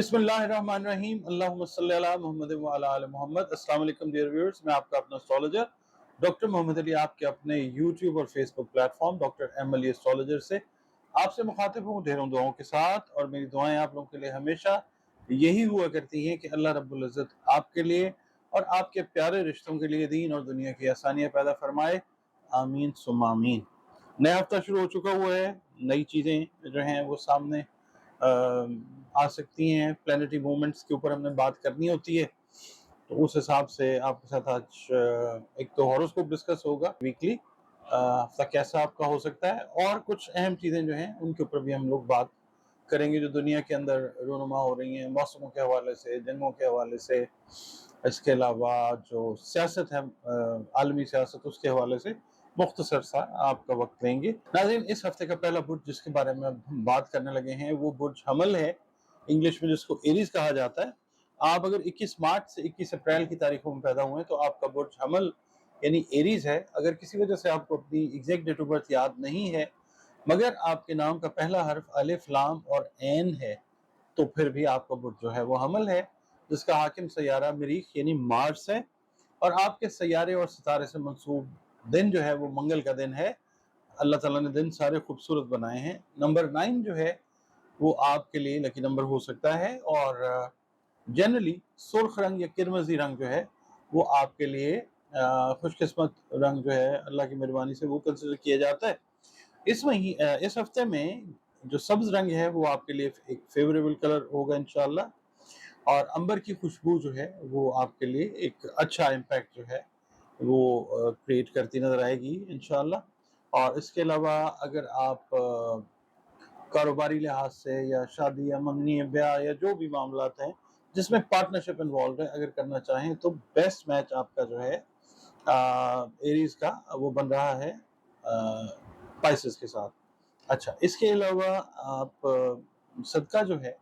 बिस्मिल्लाहिर्रहमानिर्रहीम अल्लाहुम्मा सल्ली अला मुहम्मद व अला आलि मोहम्मद। अस्सलाम वालेकुम डियर व्यूअर्स, मैं आपका अपना एस्ट्रोलॉजर डॉक्टर मोहम्मद अली आपके अपने यूट्यूब और Facebook platform doctor M Ali astrologer से आपसे मुखातिब हूँ ढेरों दुआओं के साथ। और मेरी दुआएं आप लोगों के लिए हमेशा यही हुआ करती हैं कि अल्लाह रब्बुल इज़्ज़त आपके लिए और आपके प्यारे रिश्तों के लिए दीन और दुनिया की आसानियाँ पैदा फरमाए, आमीन सुम्मा आमीन। नया हफ्ता शुरू हो चुका हुआ है, नई चीज़ें जो हैं वो सामने आ सकती हैं। प्लानिटरी मूवमेंट्स के ऊपर हमने बात करनी होती है, तो उस हिसाब से आपके साथ आज एक तो हॉरोस्कोप डिस्कस होगा वीकली, हफ्ता कैसा आपका हो सकता है, और कुछ अहम चीज़ें जो हैं उनके ऊपर भी हम लोग बात करेंगे जो दुनिया के अंदर रोनुमा हो रही हैं, मौसमों के हवाले से, जंगों के हवाले से। इसके अलावा जो सियासत है, आलमी सियासत, उसके हवाले से मुख्तसर सा आपका वक्त लेंगे। नाज़रीन, इस हफ्ते का पहला बुर्ज जिसके बारे में अब हम बात करने लगे हैं वो बुर्ज हमल है, इंग्लिश में जिसको एरीज कहा जाता है। आप अगर 21 मार्च से 21 अप्रैल की तारीखों में पैदा हुए हैं तो आपका बुर्ज हमल यानी एरीज है। अगर किसी वजह से आपको अपनी एग्जैक्ट डेट ऑफ बर्थ याद नहीं है मगर आपके नाम का पहला हर्फ अलिफ लाम और एन है तो फिर भी आपका बुर्ज जो है वो हमल है, जिसका हाकिम सैयारा मरीख यानी मार्स है। और आपके सैयारे और सितारे से मंसूब दिन जो है वो मंगल का दिन है। अल्लाह ताला ने दिन सारे खूबसूरत बनाए हैं। नंबर 9 जो है वो आपके लिए लकी नंबर हो सकता है, और जनरली सुर्ख रंग या किरमजी रंग जो है वो आपके लिए खुशकिस्मत रंग जो है अल्लाह की मेहरबानी से वो कंसिडर किया जाता है। इस हफ्ते में जो सब्ज रंग है वो आपके लिए एक फेवरेबल कलर होगा इंशाल्लाह, और अंबर की खुशबू जो है वो आपके लिए एक अच्छा इम्पैक्ट जो है वो क्रिएट करती नजर आएगी इंशाल्लाह। और इसके अलावा अगर आप कारोबारी लिहाज से या शादी या मंगनी या ब्याह या जो भी मामलात हैं जिसमें पार्टनरशिप इन्वॉल्व है अगर करना चाहें तो बेस्ट मैच आपका जो है एरीज का वो बन रहा है स्पाइसेस के साथ। अच्छा, इसके अलावा आप सदका जो है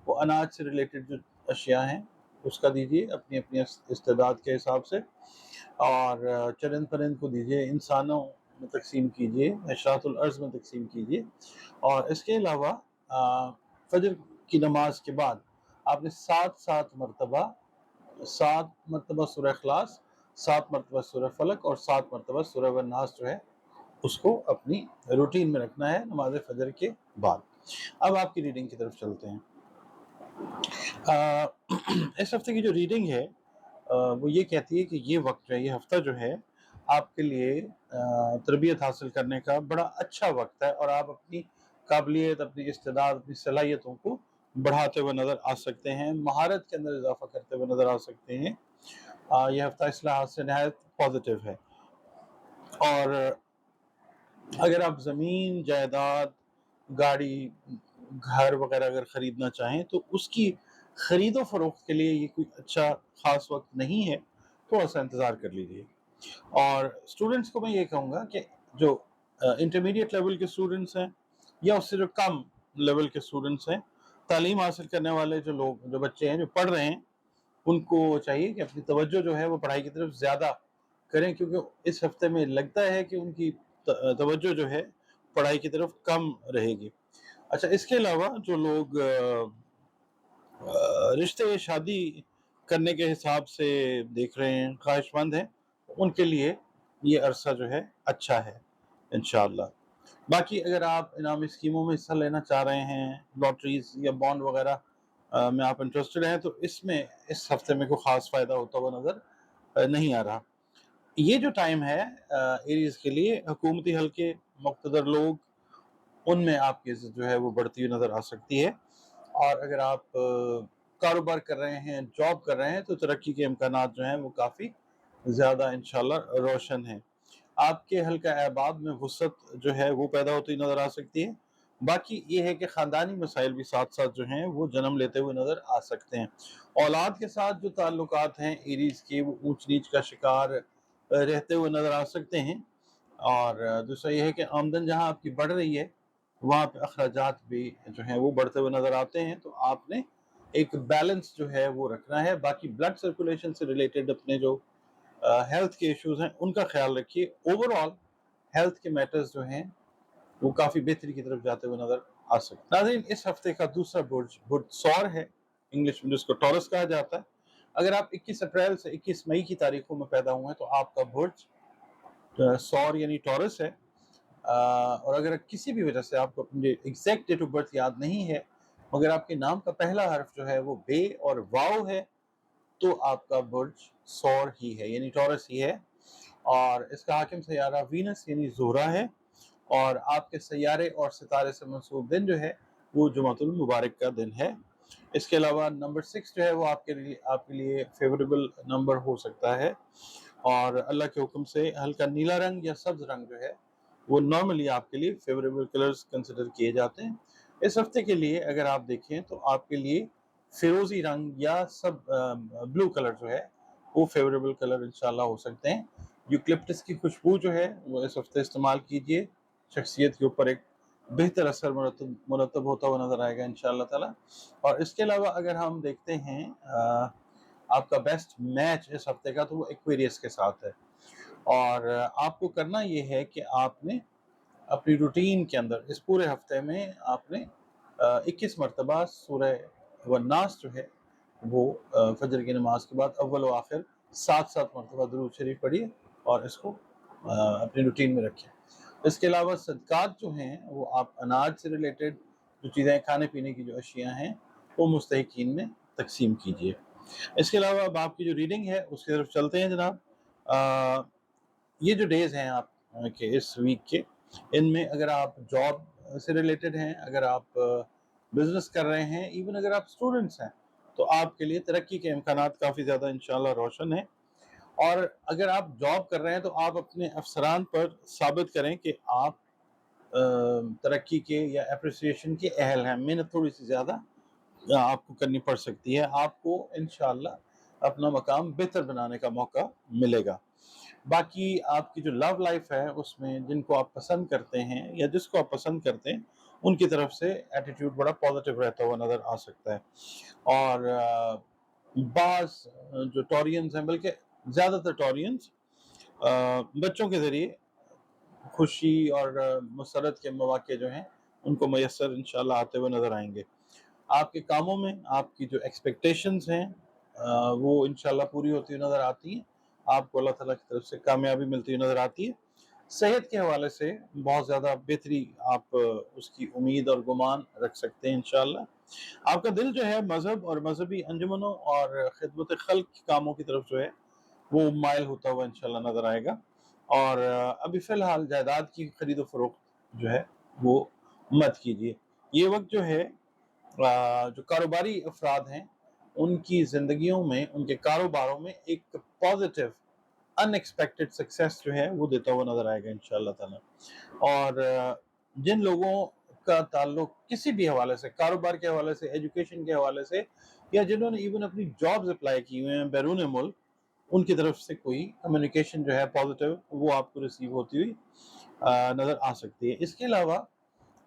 वो अनाज से रिलेटेड जो अशिया हैं उसका दीजिए अपनी अपनी इस्तेदाद के हिसाब से, और चरंद परिंद को दीजिए, इंसानों में तकसीम कीजिए, अशरातुल अर्ज़ में तकसीम कीजिए। और इसके अलावा फजर की नमाज के बाद आपने सात मरतबा सूरह इखलास, 7 मरतबा सूरह फलक और 7 मरतबा सूरह वन्नास जो है उसको अपनी रूटीन में रखना है नमाज फजर के बाद। अब आपकी रीडिंग की तरफ चलते हैं। इस हफ्ते की जो रीडिंग है वो ये कहती है कि ये वक्त जो है, ये हफ्ता जो है आपके लिए तरबियत हासिल करने का बड़ा अच्छा वक्त है, और आप अपनी काबिलियत, अपनी इस्तेदाद, अपनी सलाहियतों को बढ़ाते हुए नज़र आ सकते हैं, महारत के अंदर इजाफा करते हुए नज़र आ सकते हैं। यह हफ्ता इस लिहाज से नहायत पॉजिटिव है। और अगर आप ज़मीन, जायदाद, गाड़ी, घर वगैरह अगर ख़रीदना चाहें तो उसकी ख़रीदो फ़रोख्त के लिए ये कोई अच्छा ख़ास वक्त नहीं है, थोड़ा सा इंतज़ार कर लीजिए। और स्टूडेंट्स को मैं ये कहूँगा कि जो इंटरमीडिएट लेवल के स्टूडेंट्स हैं या उससे जो कम लेवल के स्टूडेंट्स हैं, तालीम हासिल करने वाले जो लोग, जो बच्चे हैं जो पढ़ रहे हैं, उनको चाहिए कि अपनी तवज्जो जो है वो पढ़ाई की तरफ ज़्यादा करें, क्योंकि इस हफ्ते में लगता है कि उनकी तवज्जो जो है पढ़ाई की तरफ कम रहेगी। अच्छा, इसके अलावा जो लोग रिश्ते शादी करने के हिसाब से देख रहे हैं, ख्वाहिशमंद हैं, उनके लिए ये अरसा जो है अच्छा है इंशाअल्लाह। बाकी अगर आप इनामी स्कीमों में हिस्सा लेना चाह रहे हैं, लॉटरीज या बॉन्ड वगैरह में आप इंटरेस्टेड हैं तो इसमें इस हफ्ते में कोई ख़ास फ़ायदा होता हुआ नज़र नहीं आ रहा। ये जो टाइम है एरीज के लिए, हुकूमती हल्के, मुक़्तदर लोग, उनमें आपकी इज़्ज़त जो है वो बढ़ती हुई नज़र आ सकती है। और अगर आप कारोबार कर रहे हैं, जॉब कर रहे हैं तो तरक्की के इम्कानात जो हैं वो काफ़ी ज़्यादा इंशाल्लाह रोशन हैं। आपके हल्का अहबाब में वुसअत जो है वो पैदा होती नज़र आ सकती है। बाकी ये है कि ख़ानदानी मसाइल भी साथ साथ जो हैं वो जन्म लेते हुए नज़र आ सकते हैं। औलाद के साथ जो ताल्लुकात हैं एरीज़ के वो ऊंच नीच का शिकार रहते हुए नज़र आ सकते हैं। और दूसरा ये है कि आमदन जहाँ आपकी बढ़ रही है वहाँ पे अखराजात भी जो हैं वो बढ़ते हुए नज़र आते हैं, तो आपने एक बैलेंस जो है वो रखना है। बाकी ब्लड सर्कुलेशन से रिलेटेड अपने जो हेल्थ के इश्यूज हैं उनका ख्याल रखिए। ओवरऑल हेल्थ के मैटर्स जो हैं वो काफ़ी बेहतरी की तरफ जाते हुए नज़र आ सकते हैं। नाज़रीन, इस हफ्ते का दूसरा बुर्ज बुर्ज सौर है, इंग्लिश में जिसको टॉरस कहा जाता है। अगर आप 21 अप्रैल से 21 मई की तारीखों में पैदा हुए हैं तो आपका बुर्ज सौर यानी टॉरस है। और अगर किसी भी वजह से आपको अपनी एग्जैक्ट डेट ऑफ बर्थ याद नहीं है मगर आपके नाम का पहला हर्फ जो है वो बे और वाव है तो आपका बुर्ज सौर ही है यानी टॉरस ही है। और इसका हाकिम सैयारा वीनस यानी ज़ोहरा है। और आपके सैयारे और सितारे से मंसूब दिन जो है वो जुमातुल मुबारक का दिन है। इसके अलावा नंबर 6 जो है वो आपके लिए फेवरेबल नंबर हो सकता है। और अल्लाह के हुक्म से हल्का नीला रंग या सब्ज रंग जो है वो नॉर्मली आपके लिए फेवरेबल कलर्स कंसिडर किए जाते हैं। इस हफ्ते के लिए अगर आप देखें तो आपके लिए फिरोजी रंग या सब ब्लू कलर जो है वो फेवरेबल कलर इंशाल्लाह हो सकते हैं। यूकलिप्टस की खुशबू जो है वो इस हफ्ते इस्तेमाल कीजिए, शख्सियत के ऊपर एक बेहतर असर मुरतब होता हुआ नजर आएगा इंशाल्लाह ताला। और इसके अलावा अगर हम देखते हैं आपका बेस्ट मैच इस हफ्ते का तो वो एक्वेरियस के साथ है। और आपको करना ये है कि आपने अपनी रूटीन के अंदर इस पूरे हफ्ते में आपने 21 मरतबा सूरह वन्नास जो है वो फजर की नमाज के बाद अव्वल व आखिर 7 मरतबा दुरूद शरीफ पढ़िए और इसको अपनी रूटीन में रखें। इसके अलावा सदकात जो हैं वो आप अनाज से रिलेटेड जो चीज़ें खाने पीने की जो अशियाँ हैं वो मुस्तहिकीन में तकसीम कीजिए। इसके अलावा अब आपकी जो रीडिंग है उसकी तरफ चलते हैं जनाब। ये जो डेज हैं आप के इस वीक के इनमें अगर आप जॉब से रिलेटेड हैं, अगर आप बिजनेस कर रहे हैं, इवन अगर आप स्टूडेंट्स हैं तो आपके लिए तरक्की के इम्कानात काफ़ी ज़्यादा इंशाल्लाह रोशन है। और अगर आप जॉब कर रहे हैं तो आप अपने अफसरान पर साबित करें कि आप तरक्की के या अप्रिसिएशन के अहल हैं। मेहनत थोड़ी सी ज़्यादा आपको करनी पड़ सकती है, आपको इंशाल्लाह अपना मकाम बेहतर बनाने का मौका मिलेगा। बाकी आपकी जो लव लाइफ है उसमें जिनको आप पसंद करते हैं या जिसको आप पसंद करते हैं उनकी तरफ से एटीट्यूड बड़ा पॉजिटिव रहता हुआ नज़र आ सकता है। और बास जो टॉरियंस हैं बल्कि ज़्यादातर टॉरियंस बच्चों के ज़रिए खुशी और मसरत के मौके जो हैं उनको मैसर इंशाल्लाह आते हुए नज़र आएंगे। आपके कामों में आपकी जो एक्सपेक्टेशंस हैं वो इंशाल्लाह पूरी होती हुई नज़र आती हैं। आपको अल्लाह ताला की तरफ से कामयाबी मिलती हुई नज़र आती है। सेहत के हवाले से बहुत ज़्यादा बेहतरी आप उसकी उम्मीद और गुमान रख सकते हैं इंशाल्लाह। आपका दिल जो है मज़हब और मजहबी अंजुमनों और खिदमत खल्क के कामों की तरफ जो है वो मायल होता हुआ इंशाल्लाह नज़र आएगा। और अभी फ़िलहाल जायदाद की खरीद फरोख्त जो है वो मत कीजिए। ये वक्त जो है जो कारोबारी अफराद हैं उनकी ज़िंदगियों में उनके कारोबारों में एक पॉजिटिव अनएक्सपेक्टेड सक्सेस जो है वो देता हुआ नज़र आएगा इंशाल्लाह ताला। और जिन लोगों का ताल्लुक किसी भी हवाले से कारोबार के हवाले से एजुकेशन के हवाले से या जिन्होंने इवन अपनी जॉब्स अप्लाई की हुए हैं बैरून मुल्क उनकी तरफ से कोई कम्युनिकेशन जो है पॉजिटिव वो आपको रिसीव होती हुई नज़र आ सकती है। इसके अलावा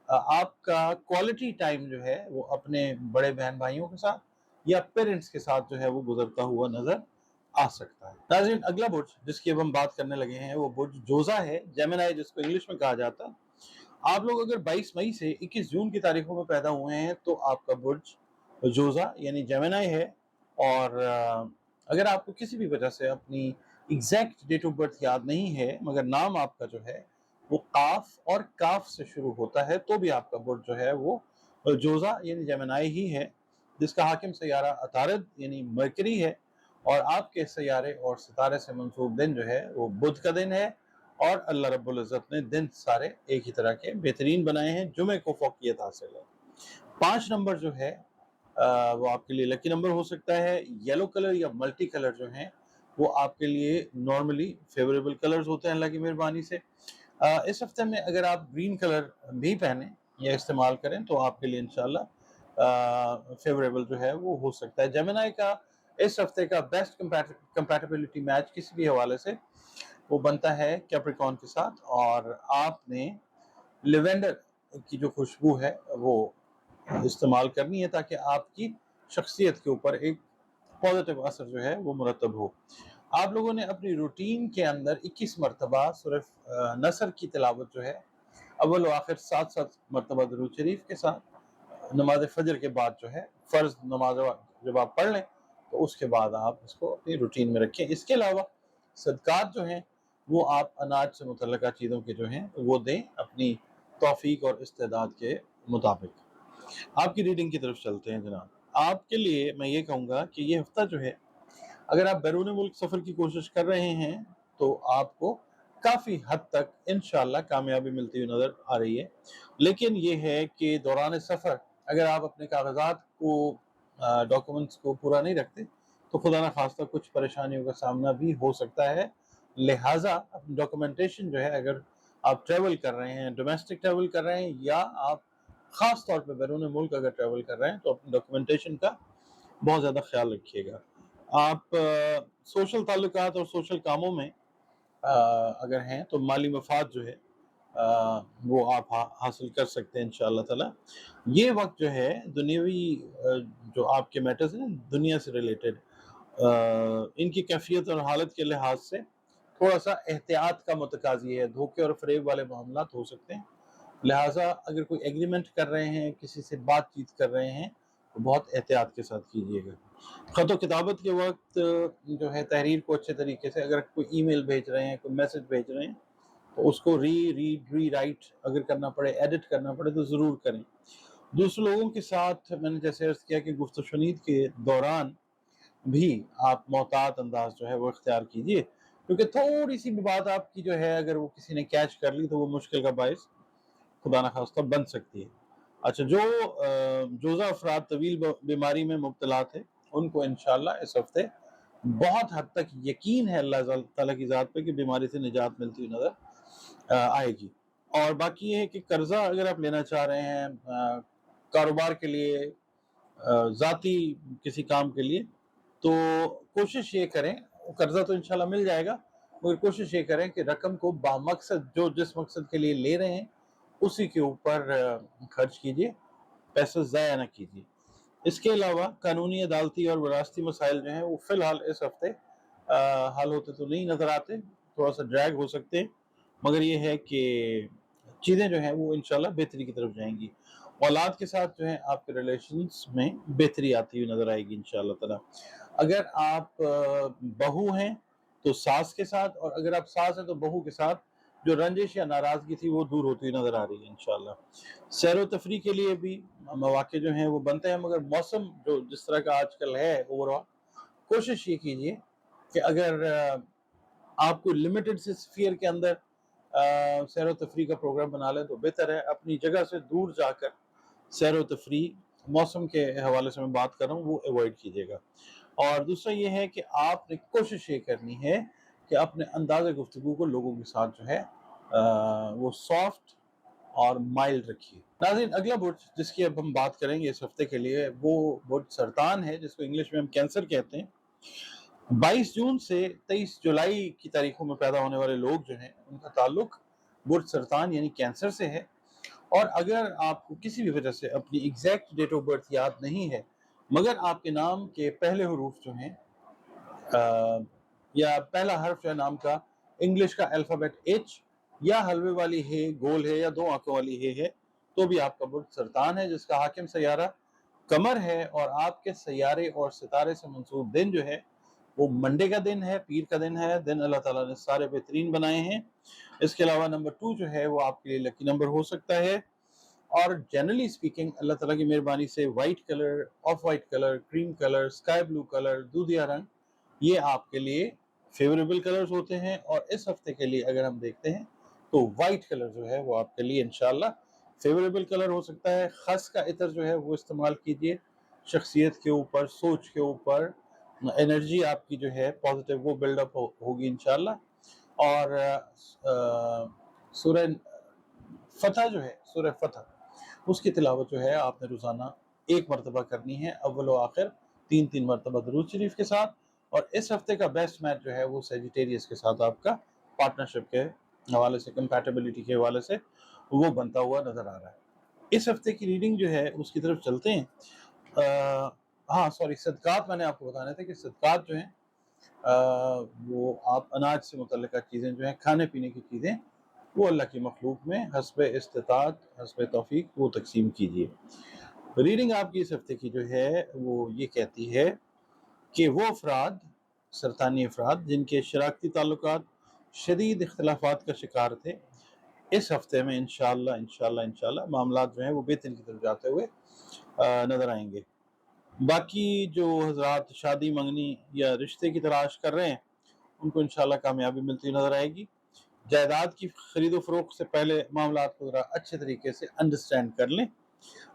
आपका क्वालिटी टाइम जो है वो अपने बड़े बहन भाइयों के साथ या पेरेंट्स के साथ जो है वो गुजरता हुआ नजर आ सकता है। नाज़रीन, अगला बुर्ज जिसकी अब हम बात करने लगे हैं वो बुर्ज जोजा है, जेमिनी जिसको इंग्लिश में कहा जाता है। आप लोग अगर 22 मई से 21 जून की तारीखों में पैदा हुए हैं तो आपका बुर्ज जोजा यानी जेमिनी है। और अगर आपको किसी भी वजह से अपनी एग्जैक्ट डेट ऑफ बर्थ याद नहीं है मगर नाम आपका जो है वो काफ और काफ से शुरू होता है तो भी आपका बुर्ज जो है वो जोजा यानी जेमिनी ही है, जिसका हाकिम सैयारा अतारद यानी मरकरी है। और आपके सैयारे और सितारे से मंसूब दिन जो है वो बुध का दिन है। और अल्लाह रब्बुल इज़्ज़त ने दिन सारे एक ही तरह के बेहतरीन बनाए हैं, जुमे को फौकियत हासिल है। 5 नंबर जो है वो आपके लिए लकी नंबर हो सकता है। येलो कलर या मल्टी कलर जो हैं वो आपके लिए नॉर्मली फेवरेबल कलर्स होते हैं अल्लाह की मेहरबानी से। इस हफ्ते में अगर आप ग्रीन कलर भी पहने या इस्तेमाल करें तो आपके लिए इंशाल्लाह फेवरेबल जो है वो हो सकता है। जेमिनी का इस हफ्ते का बेस्ट कंपैटिबिलिटी मैच किसी भी हवाले से वो बनता है कैप्रिकॉर्न के साथ। और आपने लिवेंडर की जो खुशबू है वो इस्तेमाल करनी है ताकि आपकी शख्सियत के ऊपर एक पॉजिटिव असर जो है वो मुरतब हो। आप लोगों ने अपनी रूटीन के अंदर 21 मरतबा सूरह नसर की तिलावत जो है अव्वल व आखिर 7 मरतबा दुरूद शरीफ के साथ नमाज फजर के बाद जो है फ़र्ज नमाज جب آپ پڑھ لیں تو اس کے بعد آپ اس کو اپنی روٹین میں رکھیں۔ اس کے علاوہ صدقات جو ہیں وہ آپ اناج سے متعلقہ چیزوں کے جو ہیں وہ دیں اپنی توفیق اور استعداد کے مطابق۔ آپ کی ریڈنگ کی طرف چلتے ہیں جناب۔ آپ کے لیے میں یہ کہوں گا کہ یہ ہفتہ جو ہے اگر آپ بیرون ملک سفر کی کوشش کر رہے ہیں تو آپ کو کافی حد تک انشاءاللہ کامیابی ملتی ہوئی نظر آ رہی ہے، لیکن یہ ہے کہ دوران سفر اگر آپ اپنے کاغذات کو ڈاکومنٹس کو پورا نہیں رکھتے تو خدا نہ خواستہ کچھ پریشانیوں کا سامنا بھی ہو سکتا ہے، لہٰذا اپنی ڈاکومنٹیشن جو ہے اگر آپ ٹریول کر رہے ہیں، ڈومیسٹک ٹریول کر رہے ہیں یا آپ خاص طور پہ بیرون ملک اگر ٹریول کر رہے ہیں تو اپنی ڈاکومنٹیشن کا بہت زیادہ خیال رکھیے گا۔ آپ سوشل تعلقات اور سوشل کاموں میں اگر ہیں تو مالی مفاد جو ہے وہ آپ حاصل کر سکتے ہیں انشاءاللہ تعالی۔ یہ وقت جو ہے دنیاوی جو آپ کے میٹرز ہیں دنیا سے ریلیٹڈ ان کی کیفیت اور حالت کے لحاظ سے تھوڑا سا احتیاط کا متقاضی ہے، دھوکے اور فریب والے معاملات ہو سکتے ہیں، لہٰذا اگر کوئی ایگریمنٹ کر رہے ہیں، کسی سے بات چیت کر رہے ہیں تو بہت احتیاط کے ساتھ کیجیے گا۔ خط و کتابت کے وقت جو ہے تحریر کو اچھے طریقے سے اگر کوئی ای میل بھیج رہے ہیں، کوئی میسج بھیج رہے ہیں تو اس کو ری رائٹ اگر کرنا پڑے، ایڈٹ کرنا پڑے تو ضرور کریں۔ دوسرے لوگوں کے ساتھ میں نے جیسے عرض کیا کہ گفت و شنید کے دوران بھی آپ محتاط انداز جو ہے وہ اختیار کیجیے، کیونکہ تھوڑی سی بھی بات آپ کی جو ہے اگر وہ کسی نے کیچ کر لی تو وہ مشکل کا باعث خدا نہ خواستہ بن سکتی ہے۔ اچھا، جو جوزہ افراد طویل بیماری میں مبتلا تھے ان کو انشاءاللہ اس ہفتے بہت حد تک یقین ہے اللہ تعالیٰ کی ذات پہ کہ بیماری سے نجات ملتی ہوئی نظر آئے گی۔ اور باقی یہ ہے کہ قرضہ اگر آپ لینا چاہ رہے ہیں کاروبار کے لیے، ذاتی کسی کام کے لیے، تو کوشش یہ کریں، قرضہ تو انشاءاللہ مل جائے گا، مگر کوشش یہ کریں کہ رقم کو بامقصد جس مقصد کے لیے لے رہے ہیں اسی کے اوپر خرچ کیجیے، پیسے ضائع نہ کیجیے۔ اس کے علاوہ قانونی، عدالتی اور وراثتی مسائل جو ہیں وہ فی الحال اس ہفتے حل ہوتے تو نہیں نظر آتے، تھوڑا سا ڈریگ ہو سکتے ہیں، مگر یہ ہے کہ چیزیں جو ہیں وہ انشاءاللہ بہتری کی طرف جائیں گی۔ اولاد کے ساتھ جو ہے آپ کے ریلیشنز میں بہتری آتی ہوئی نظر آئے گی انشاءاللہ تعالی۔ اگر آپ بہو ہیں تو ساس کے ساتھ، اور اگر آپ ساس ہیں تو بہو کے ساتھ جو رنجش یا ناراضگی تھی وہ دور ہوتی ہوئی نظر آ رہی ہے انشاءاللہ۔ سیر و تفریح کے لیے بھی مواقع جو ہیں وہ بنتے ہیں، مگر موسم جو جس طرح کا آج کل ہے اوورآل، کوشش یہ کیجیے کہ اگر آپ کو لمیٹڈ سے اسفیئر کے اندر سیر و تفریح کا پروگرام بنا لیں تو بہتر ہے۔ اپنی جگہ سے دور جا کر سیر و تفریح موسم کے حوالے سے میں بات کر رہا ہوں وہ ایوائڈ کیجیے گا۔ اور دوسرا یہ ہے کہ آپ نے کوشش یہ کرنی ہے کہ اپنے انداز گفتگو کو لوگوں کے ساتھ جو ہے وہ سافٹ اور مائلڈ رکھیے۔ ناظرین، اگلا برج جس کی اب ہم بات کریں گے اس ہفتے کے لیے وہ برج سرطان ہے، جس کو انگلش میں ہم کینسر کہتے ہیں۔ 22 جون سے 23 جولائی کی تاریخوں میں پیدا ہونے والے لوگ جو ہیں ان کا تعلق برج سرطان یعنی کینسر سے ہے، اور اگر آپ کو کسی بھی وجہ سے اپنی ایگزیکٹ ڈیٹ آف برتھ یاد نہیں ہے مگر آپ کے نام کے پہلے حروف جو ہیں یا پہلا حرف جو ہے نام کا انگلش کا الفابیٹ ایچ یا حلوے والی ہے، گول ہے یا دو آنکھوں والی ہے تو بھی آپ کا برج سرطان ہے، جس کا حاکم سیارہ قمر ہے، اور آپ کے سیارے اور ستارے سے منسوب دن جو ہے وہ منڈے کا دن ہے، پیر کا دن ہے، دن اللہ تعالیٰ نے سارے بہترین بنائے ہیں۔ اس کے علاوہ نمبر 2 جو ہے وہ آپ کے لیے لکی نمبر ہو سکتا ہے، اور جنرلی اسپیکنگ اللہ تعالیٰ کی مہربانی سے white colour, off white colour, cream colour, sky blue colour, دودھیا رنگ یہ آپ کے لیے فیوریبل کلرز ہوتے ہیں، اور اس ہفتے کے لیے اگر ہم دیکھتے ہیں تو وائٹ کلر جو ہے وہ آپ کے لیے انشاءاللہ فیوریبل کلر ہو سکتا ہے۔ خس کا عطر جو ہے وہ استعمال کیجیے، شخصیت کے اوپر، سوچ کے اوپر انرجی آپ کی جو ہے پازیٹیو وہ بلڈ اپ ہوگی انشاءاللہ۔ اور سورہ فتح جو ہے، سورہ فتح، اس کی تلاوت جو ہے آپ نے روزانہ 1 مرتبہ کرنی ہے، اول و آخر 3 مرتبہ درود شریف کے ساتھ۔ اور اس ہفتے کا بیسٹ میچ جو ہے وہ سیجیٹیریس کے ساتھ آپ کا پارٹنرشپ کے حوالے سے، کمپیٹیبلٹی کے حوالے سے وہ بنتا ہوا نظر آ رہا ہے۔ اس ہفتے کی ریڈنگ جو ہے اس کی طرف چلتے ہیں۔ صدقات میں نے آپ کو بتانے تھے کہ صدقات جو ہیں وہ آپ اناج سے متعلقہ چیزیں جو ہیں، کھانے پینے کی چیزیں، وہ اللہ کی مخلوق میں حسب استطاعت، حسب توفیق وہ تقسیم کیجیے۔ रीडिंग आपकी इस हफ्ते की जो है वो ये कहती है कि वो अफराद, सरतानी अफराद जिनके शराकती ताल्लुकात शदीद इख्तलाफात का शिकार थे, इस हफ्ते में इंशाअल्लाह इंशाअल्लाह इंशाअल्लाह मामलात जो हैं वो बेहतरी की तरफ जाते हुए नज़र आएंगे। बाकी जो हजरात शादी मंगनी या रिश्ते की तलाश कर रहे हैं, उनको इंशाअल्लाह कामयाबी मिलती नज़र आएगी। जायदाद की खरीदो फरोख्त से पहले मामलात को ज़रा अच्छे तरीके से अंडरस्टैंड कर लें।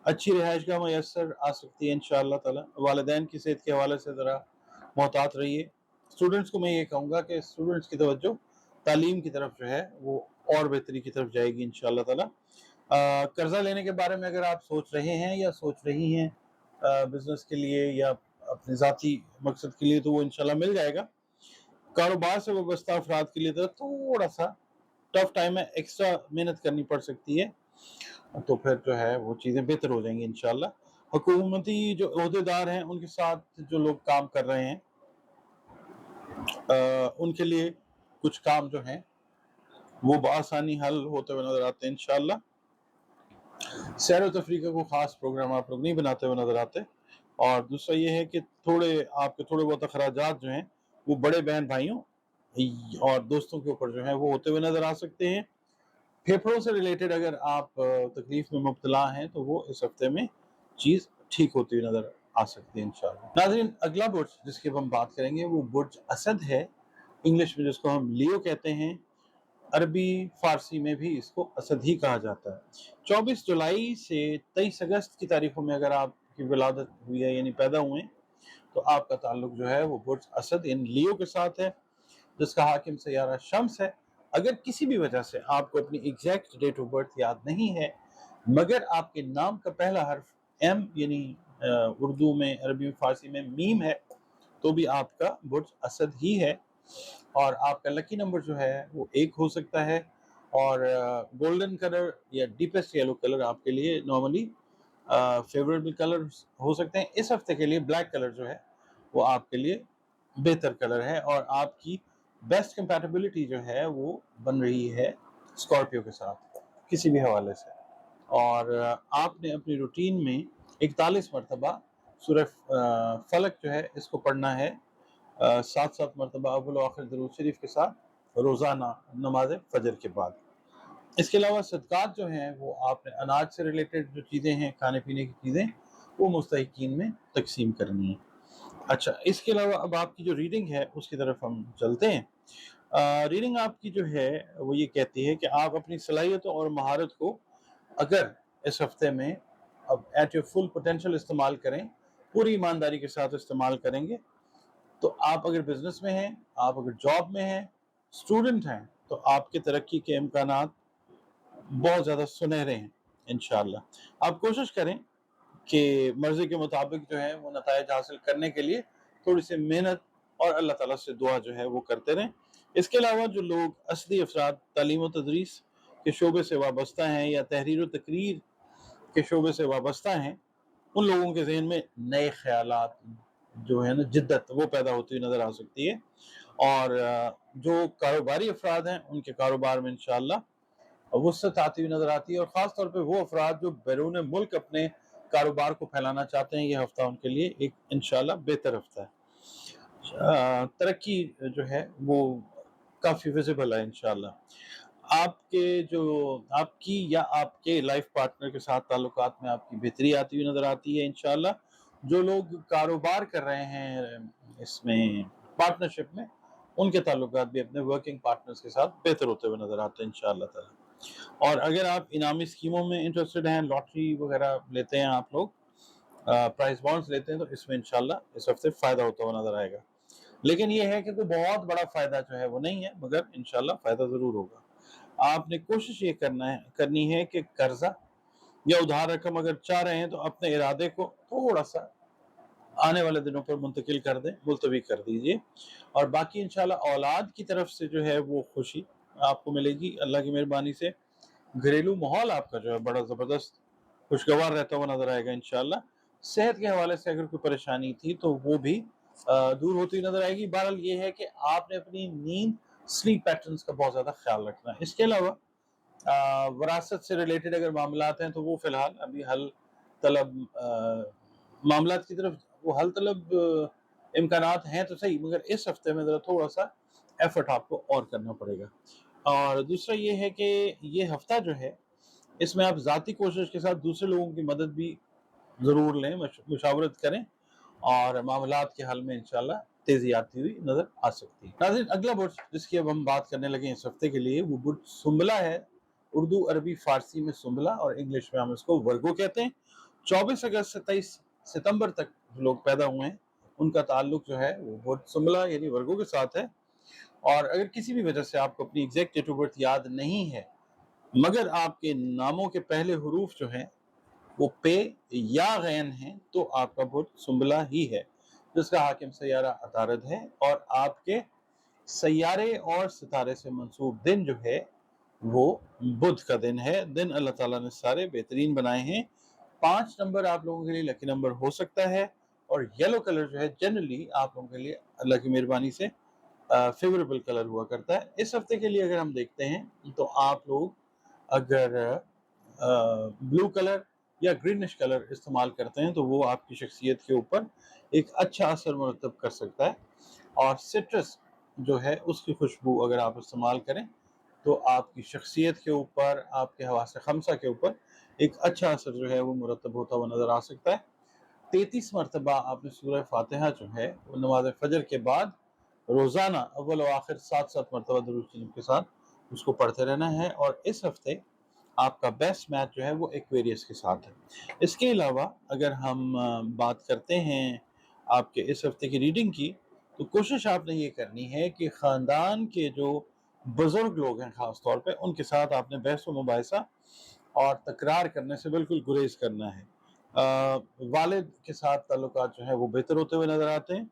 अच्छी रिहाइशगाह मैसर आ सकती है इंशाअल्लाह ताला। वालिदैन की सेहत के हवाले से ज़रा मोहतात रहिए। स्टूडेंट्स को मैं ये कहूँगा कि स्टूडेंट्स की तवज्जो तालीम की तरफ जो है वो और बेहतरी की तरफ जाएगी इंशाअल्लाह ताला। कर्जा लेने के बारे में अगर आप सोच रहे हैं या सोच रही हैं बिजनेस के लिए या अपने ज़ाती मकसद के लिए, तो वो इंशाल्लाह मिल जाएगा। कारोबार से वाबस्ता अफराद के लिए तो थोड़ा सा टफ टाइम है, एक्स्ट्रा मेहनत करनी पड़ सकती है, तो फिर जो है वो चीज़ें बेहतर हो जाएंगी इंशाल्लाह। हुकूमती जो ओहदेदार हैं उनके साथ जो लोग काम कर रहे हैं, उनके लिए कुछ काम जो हैं वो बआसानी हल होते हुए नजर आते हैं इंशाल्लाह। सैर व तफरीक़ को ख़ास प्रोग्राम आप लोग नहीं बनाते हुए नजर आते। और दूसरा ये है कि आपके थोड़े बहुत अखराजात जो हैं वो बड़े बहन भाइयों और दोस्तों के ऊपर जो है वो होते हुए नजर आ सकते हैं। फेफड़ों से रिलेटेड अगर आप तकलीफ में मुब्तला हैं तो वो इस हफ्ते में चीज़ ठीक होती हुई नजर आ सकती है इंशाल्लाह। नाज़रीन, अगला बुर्ज जिसकी हम बात करेंगे वो बुर्ज असद है, इंग्लिश में जिसको हम लियो कहते हैं, अरबी फारसी में भी इसको असद ही कहा जाता है। 24 जुलाई से 23 अगस्त की तारीखों में अगर आपकी विलादत हुई है यानी पैदा हुए, तो आपका ताल्लुक जो है वो बुर्ज असद इन लियो के साथ है, जिसका हाकिम सैयारा शम्स है। अगर किसी भी वजह से आपको अपनी एग्जैक्ट डेट ऑफ बर्थ याद नहीं है, मगर आपके नाम का पहला हर्फ एम यानी उर्दू में, अरबी में, फारसी में मीम है, तो भी आपका बुर्ज असद ही है। और आपका लकी नंबर जो है वो 1 हो सकता है। और गोल्डन कलर या डीपेस्ट येलो कलर आपके लिए नॉर्मली फेवरेबल कलर हो सकते हैं। इस हफ्ते के लिए ब्लैक कलर जो है वो आपके लिए बेहतर कलर है, और आपकी बेस्ट कंपैटिबिलिटी जो है वो बन रही है स्कॉर्पियो के साथ किसी भी हवाले से। और आपने अपनी रूटीन में 41 मरतबा सूरह फलक जो है इसको पढ़ना है, 7 मरतबा अव्वल व आखिर दरूद शरीफ के साथ रोज़ाना नमाज फजर के बाद। इसके अलावा सदक़ात जो हैं वो आपने अनाज से रिलेटेड जो चीज़ें हैं, खाने पीने की चीज़ें, वो मुस्तहिकीन में तकसीम करनी है। अच्छा, इसके अलावा अब आपकी जो रीडिंग है उसकी तरफ हम चलते हैं। रीडिंग आपकी जो है वो ये कहती है कि आप अपनी सलाहियतों और महारत को अगर इस हफ्ते में अब एट योर फुल पोटेंशियल इस्तेमाल करें, पूरी ईमानदारी के साथ इस्तेमाल करेंगे, तो आप अगर बिजनेस में हैं, आप अगर जॉब में हैं, स्टूडेंट हैं, तो आपके तरक्की के इम्कानात बहुत ज़्यादा सुनहरे हैं इंशाअल्लाह। आप कोशिश करें कि मर्जी के मुताबिक जो है वो नताइज हासिल करने के लिए थोड़ी सी मेहनत और अल्लाह ताला से दुआ जो है वो करते रहें। इसके अलावा जो लोग असली अफराद तालीम व तदरीस के शोबे से वाबस्ता हैं या तहरीर व तकरीर के शोबे से वाबस्ता हैं, उन लोगों के जहन में नए ख्यालात जो है ना, जिद्दत वो पैदा होती हुई नज़र आ सकती है। और जो कारोबारी अफराद हैं उनके कारोबार में इंशाअल्लाह वुसअत आती हुई नज़र आती है। और ख़ास तौर पे वो अफराद जो बैरून मुल्क अपने कारोबार को फैलाना चाहते हैं, ये हफ्ता उनके लिए एक इंशाअल्लाह बेहतर हफ्ता है। तरक्की जो है वो काफ़ी विजिबल है इंशाअल्लाह। आपकी या आपके लाइफ पार्टनर के साथ ताल्लुकात में आपकी बेहतरी आती हुई नज़र आती है इंशाअल्लाह। जो लोग कारोबार कर रहे हैं इसमें पार्टनरशिप में, उनके ताल्लुकात भी अपने वर्किंग पार्टनर्स के साथ बेहतर होते हुए नज़र आते हैं इंशाअल्लाह ताला। और अगर आप इनामी स्कीमों में इंटरेस्टेड हैं, लॉटरी वगैरह लेते हैं आप लोग, प्राइस बॉन्ड्स लेते हैं, तो इसमें इंशाअल्लाह इस हफ्ते फ़ायदा होता हुआ नज़र आएगा। लेकिन ये है कि कोई बहुत बड़ा फ़ायदा जो है वो नहीं है, मगर इंशाअल्लाह फ़ायदा ज़रूर होगा। आपने कोशिश ये करनी है कि कर्जा या उधार रकम अगर चाह रहे हैं तो अपने इरादे को थोड़ा सा आने वाले दिनों पर मुंतकिल कर दें, मुलतवी कर दीजिए। और बाकी इंशाल्लाह औलाद की तरफ से जो है वो खुशी आपको मिलेगी अल्लाह की मेहरबानी से। घरेलू माहौल आपका जो है बड़ा ज़बरदस्त खुशगवार रहता हुआ नज़र आएगा इंशाल्लाह। सेहत के हवाले से अगर कोई परेशानी थी तो वो भी दूर होती हुई नज़र आएगी। बहरहाल ये है कि आपने अपनी नींद, स्लीप पैटर्न्स का बहुत ज़्यादा ख्याल रखना है। इसके अलावा विरासत से रिलेटेड अगर मामलात हैं तो वो फ़िलहाल अभी हल तलब मामलात की तरफ वो हल तलब इम्कानात हैं तो सही, मगर इस हफ्ते में ज़रा थोड़ा सा एफर्ट आपको और करना पड़ेगा। और दूसरा ये है कि ये हफ्ता जो है, इसमें आप ज़ाती कोशिश के साथ दूसरे लोगों की मदद भी ज़रूर लें, मुशावरत करें और मामलात के हल में इंशाल्लाह तेज़ी आती हुई नज़र आ सकती है। नाज़रीन, अगला बुर्ज जिसकी अब हम बात करने लगे इस हफ्ते के लिए, वो बुर्ज सुंबला है। उर्दू, अरबी, फारसी में सुंबला और इंग्लिश में हम इसको वर्गो कहते हैं। 24 अगस्त से 23 सितंबर तक जो लोग पैदा हुए हैं, उनका ताल्लुक जो है वो बुर्ज सुंबला यानी वर्गो के साथ है। और अगर किसी भी वजह से आपको अपनी एग्जैक्ट डेट ऑफ बर्थ याद नहीं है, मगर आपके नामों के पहले हरूफ जो हैं वो पे या गैन हैं, तो आपका बुर्ज सुंबला ही है, जिसका हाकिम सैयारा अतारद है। और आपके सैयारे और सितारे से मंसूब दिन जो है वो बुध का दिन है। दिन अल्लाह ताला ने सारे बेहतरीन बनाए हैं। 5 नंबर आप लोगों के लिए लकी नंबर हो सकता है और येलो कलर जो है जनरली आप लोगों के लिए अल्लाह की मेहरबानी से फेवरेबल कलर हुआ करता है। इस हफ्ते के लिए अगर हम देखते हैं तो आप लोग अगर ब्लू कलर या ग्रीनिश कलर इस्तेमाल करते हैं तो वो आपकी शख्सियत के ऊपर एक अच्छा असर मुरतब कर सकता है। और सिट्रस जो है उसकी खुशबू अगर आप इस्तेमाल करें तो आपकी शख्सियत के ऊपर, आपके हवासे खमसा के ऊपर एक अच्छा असर जो है वो मुरतब होता हुआ नज़र आ सकता है। 33 मरतबा आपने सूरह फातिहा जो है वो नमाज फजर के बाद रोज़ाना अव्वल व आखिर 7-7 मरतबा दुरूद शरीफ के साथ उसको पढ़ते रहना है। और इस हफ्ते आपका बेस्ट मैच जो है वो एक्वेरियस के साथ है। इसके अलावा अगर हम बात करते हैं आपके इस हफ्ते की रीडिंग की, तो कोशिश आपने ये करनी है कि ख़ानदान के जो बुज़ुर्ग लोग हैं ख़ास तौर पे, उनके साथ आपने बहस व मुबाहिसा और तकरार करने से बिल्कुल गुरेज करना है। वालिद के साथ ताल्लुकात जो है वो बेहतर होते हुए नज़र आते हैं।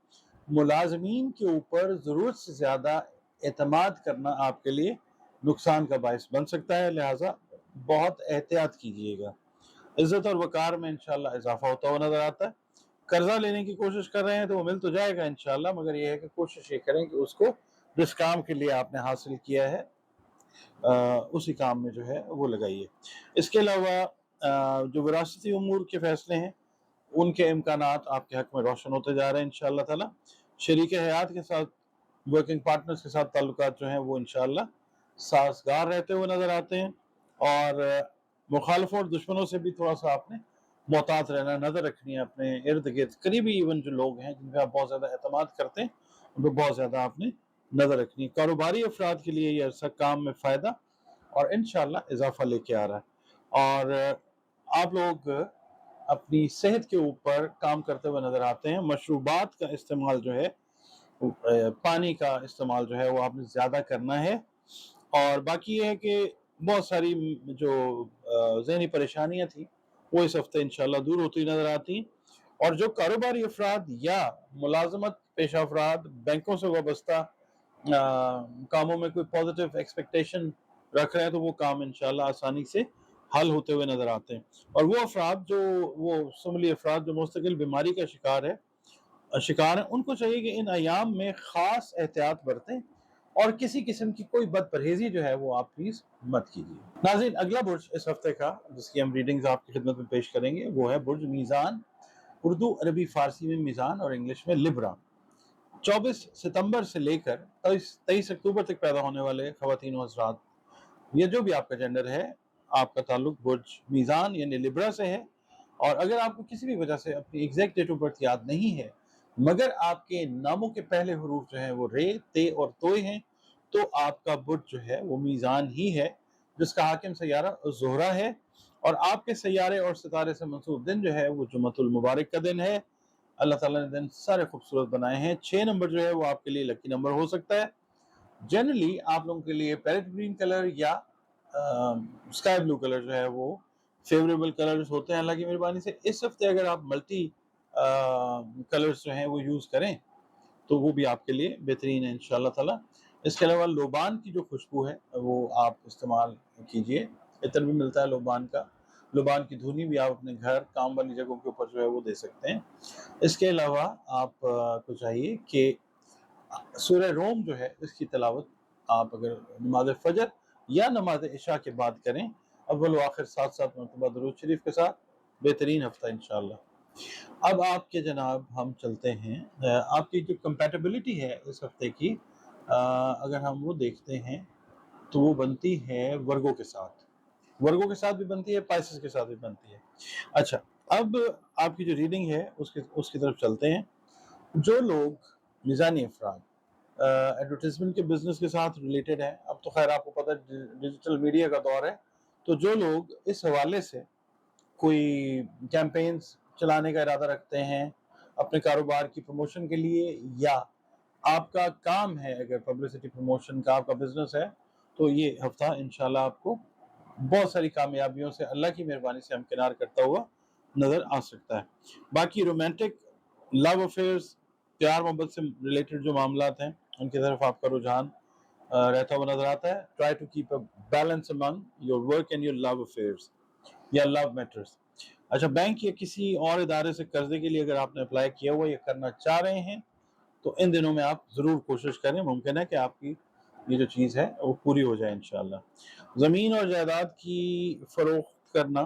मुलाजमीन के ऊपर ज़रूरत से ज़्यादा एतमाद करना आपके लिए नुकसान का बायस बन सकता है, लिहाजा बहुत एहतियात कीजिएगा। इज़्ज़त और वक़ार में इंशाल्लाह इजाफा होता हुआ नज़र आता है। कर्जा लेने की कोशिश कर रहे हैं तो वो मिल तो जाएगा इंशाल्लाह, मगर ये है कि कोशिश ये करें कि उसको जिस काम के लिए आपने हासिल किया है उसी काम में जो है वो लगाइए। इसके अलावा जो विरासती उमूर के फैसले हैं उनके इम्कानात आपके हक में रोशन होते जा रहे हैं इंशाल्लाह ताला। शरीक हयात के साथ, वर्किंग पार्टनर्स के साथ ताल्लुकात जो हैं वो इंशाल्लाह साजगार रहते हुए नज़र आते हैं। और मुखालफों और दुश्मनों से भी थोड़ा सा आपने मोहतात रहना, नज़र रखनी है अपने इर्द गिर्द। करीबी इवन जो लोग हैं जिन पर आप बहुत ज़्यादा एतमाद करते हैं, उन पर बहुत ज़्यादा आपने नज़र रखनी है। कारोबारी अफराद के लिए ये अरसा काम में फ़ायदा और इंशाल्लाह इजाफा लेके आ रहा है। और आप लोग अपनी सेहत के ऊपर काम करते हुए नज़र आते हैं। मशरूबात का इस्तेमाल जो है, पानी का इस्तेमाल जो है वो आपने ज़्यादा करना है। और बाकी ये है कि बहुत सारी जो ज़हनी परेशानियाँ थी वो इस हफ्ते इंशाल्लाह दूर होती नज़र आती हैं। और जो कारोबारी अफराद या मुलाजमत पेशा अफराद बैंकों से वाबस्ता कामों में कोई पॉजिटिव एक्सपेक्टेशन रख रहे हैं तो वो काम इंशाल्लाह आसानी से हल होते हुए नज़र आते हैं। और वो अफराद जो वो सुमली अफराद जो मुस्तकिल बीमारी का शिकार हैं, उनको चाहिए कि इन अयाम में ख़ास एहतियात बरतें और किसी किस्म की कोई बद परहेज़ी जो है वो आप प्लीज़ मत कीजिए। नाज़रीन, अगला बुर्ज इस हफ्ते का जिसकी हम रीडिंग्स आपकी खिदमत में पेश करेंगे वो है बुर्ज मीज़ान। उर्दू, अरबी, फारसी में मीज़ान और इंग्लिश में लिब्रा। 24 सितंबर से लेकर 23 अक्टूबर तक पैदा होने वाले ख़वातीन व हज़रात, ये जो भी आपका जेंडर है, आपका ताल्लुक बुर्ज मीज़ान यानी लिब्रा से है। और अगर आपको किसी भी वजह से अपनी एग्जैक्ट डेट ऑफ बर्थ याद नहीं है, मगर आपके नामों के पहले हरूफ जो हैं वो रे, ते और तोय हैं, तो आपका बुर्ज जो है वो मीज़ान ही है, जिसका हाकिम सैयारा ज़ोहरा है। और आपके सैयारे और सितारे से मंसूब दिन जो है वो जुमअतुल मुबारक का दिन है। अल्लाह ताला ने दिन सारे खूबसूरत बनाए हैं। 6 नंबर जो है वो आपके लिए लकी नंबर हो सकता है। जनरली आप लोगों के लिए पैरेट ग्रीन कलर या स्काई ब्लू कलर जो है वो फेवरेबल कलर्स होते हैं अल्लाह की मेहरबानी से। इस हफ्ते अगर आप मल्टी कलर्स जो हैं वो यूज़ करें तो वो भी आपके लिए बेहतरीन है इंशाल्लाह ताला। इसके अलावा लोबान की जो खुशबू है वो आप इस्तेमाल कीजिए। इत्र भी मिलता है लोबान का। लोबान की धुनी भी आप अपने घर, काम वाली जगहों के ऊपर जो है वो दे सकते हैं। इसके अलावा आप को चाहिए कि सूरह रोम जो है इसकी तिलावत आप अगर नमाज फजर या नमाज इशा के बाद करें, अव्वल व आखिर 7-7 मरतबा दुरूद शरीफ के साथ, बेहतरीन हफ्ता इंशाल्लाह। अब आपके जनाब हम चलते हैं, आपकी जो कंपैटिबिलिटी है इस हफ्ते की, अगर हम वो देखते हैं तो वो बनती है वर्गों के साथ, वर्गों के साथ भी बनती है, पाइसेस के साथ भी बनती है। अच्छा, अब आपकी जो रीडिंग है उसकी तरफ चलते हैं। जो लोग मिजानी अफराद एडवर्टीजमेंट के बिजनेस के साथ रिलेटेड है, अब तो खैर आपको पता है डिजिटल मीडिया का दौर है, तो जो लोग इस हवाले से कोई कैंपेन्स चलाने का इरादा रखते हैं अपने कारोबार की प्रमोशन के लिए, या आपका काम है अगर पब्लिसिटी प्रमोशन का आपका बिजनेस है, तो ये हफ्ता इंशाल्लाह आपको बहुत सारी कामयाबियों से अल्लाह की मेहरबानी से हमकिनार करता हुआ नजर आ सकता है। बाकी रोमांटिक लव अफेयर्स, प्यार मोहब्बत से रिलेटेड जो मामलात हैं उनकी तरफ आपका रुझान रहता हुआ नजर आता है। Try to keep a balance among your work and your love affairs या लव मैटर्स। अच्छा, बैंक या किसी और इदारे से कर्जे के लिए अगर आपने अप्लाई किया हुआ या करना चाह रहे हैं तो इन दिनों में आप ज़रूर कोशिश करें, मुमकिन है कि आपकी ये जो चीज़ है वो पूरी हो जाए इंशाल्लाह। ज़मीन और जायदाद की फ़रोख्त करना,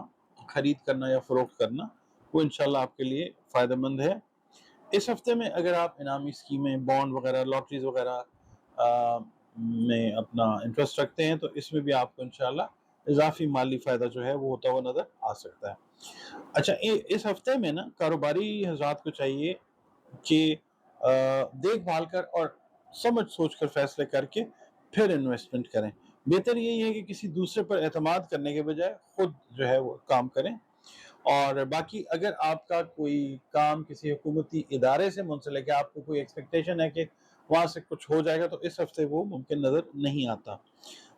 ख़रीद करना या फ़रोख्त करना, वो इंशाल्लाह आपके लिए फ़ायदेमंद है। इस हफ्ते में अगर आप इनामी स्कीमें, बॉन्ड वगैरह, लॉटरीज वगैरह में अपना इंटरेस्ट रखते हैं तो इसमें भी आपको इंशाल्लाह इजाफी माली फ़ायदा जो है वो होता हुआ नज़र आ सकता है। अच्छा, इस हफ्ते में ना कारोबारी हज़रात को चाहिए कि देखभाल कर और समझ सोच कर फैसले करके फिर इन्वेस्टमेंट करें। बेहतर यही है कि किसी दूसरे पर एतमाद करने के बजाय खुद जो है वो काम करें। और बाकी अगर आपका कोई काम किसी हुकूमती इदारे से मुंसलिक है, आपको कोई एक्सपेक्टेशन है कि वहाँ से कुछ हो जाएगा, तो इस हफ्ते वो मुमकिन नज़र नहीं आता।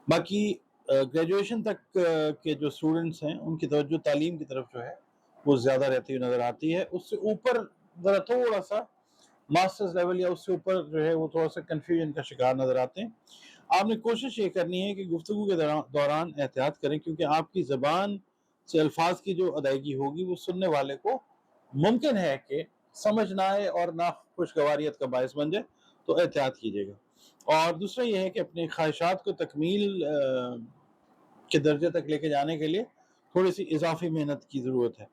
बाकी ग्रेजुएशन तक के जो स्टूडेंट्स हैं उनकी तवज्जो तालीम की तरफ जो है वो ज़्यादा रहती हुई नज़र आती है। उससे ऊपर ज़रा थोड़ा सा मास्टर्स लेवल या उससे ऊपर जो है वो थोड़ा सा कन्फ्यूजन का शिकार नज़र आते हैं। आपने कोशिश ये करनी है कि गुफ्तगू के दौरान एहतियात करें, क्योंकि आपकी ज़बान से अल्फाज की जो अदायगी होगी वो सुनने वाले को मुमकिन है कि समझ ना आए और ना खुशगवारियत का बायस बन जाए, तो एहतियात कीजिएगा। और दूसरा ये है कि अपनी ख्वाहिशात को तकमील के दर्जे तक लेके जाने के लिए थोड़ी सी इजाफी मेहनत की ज़रूरत है।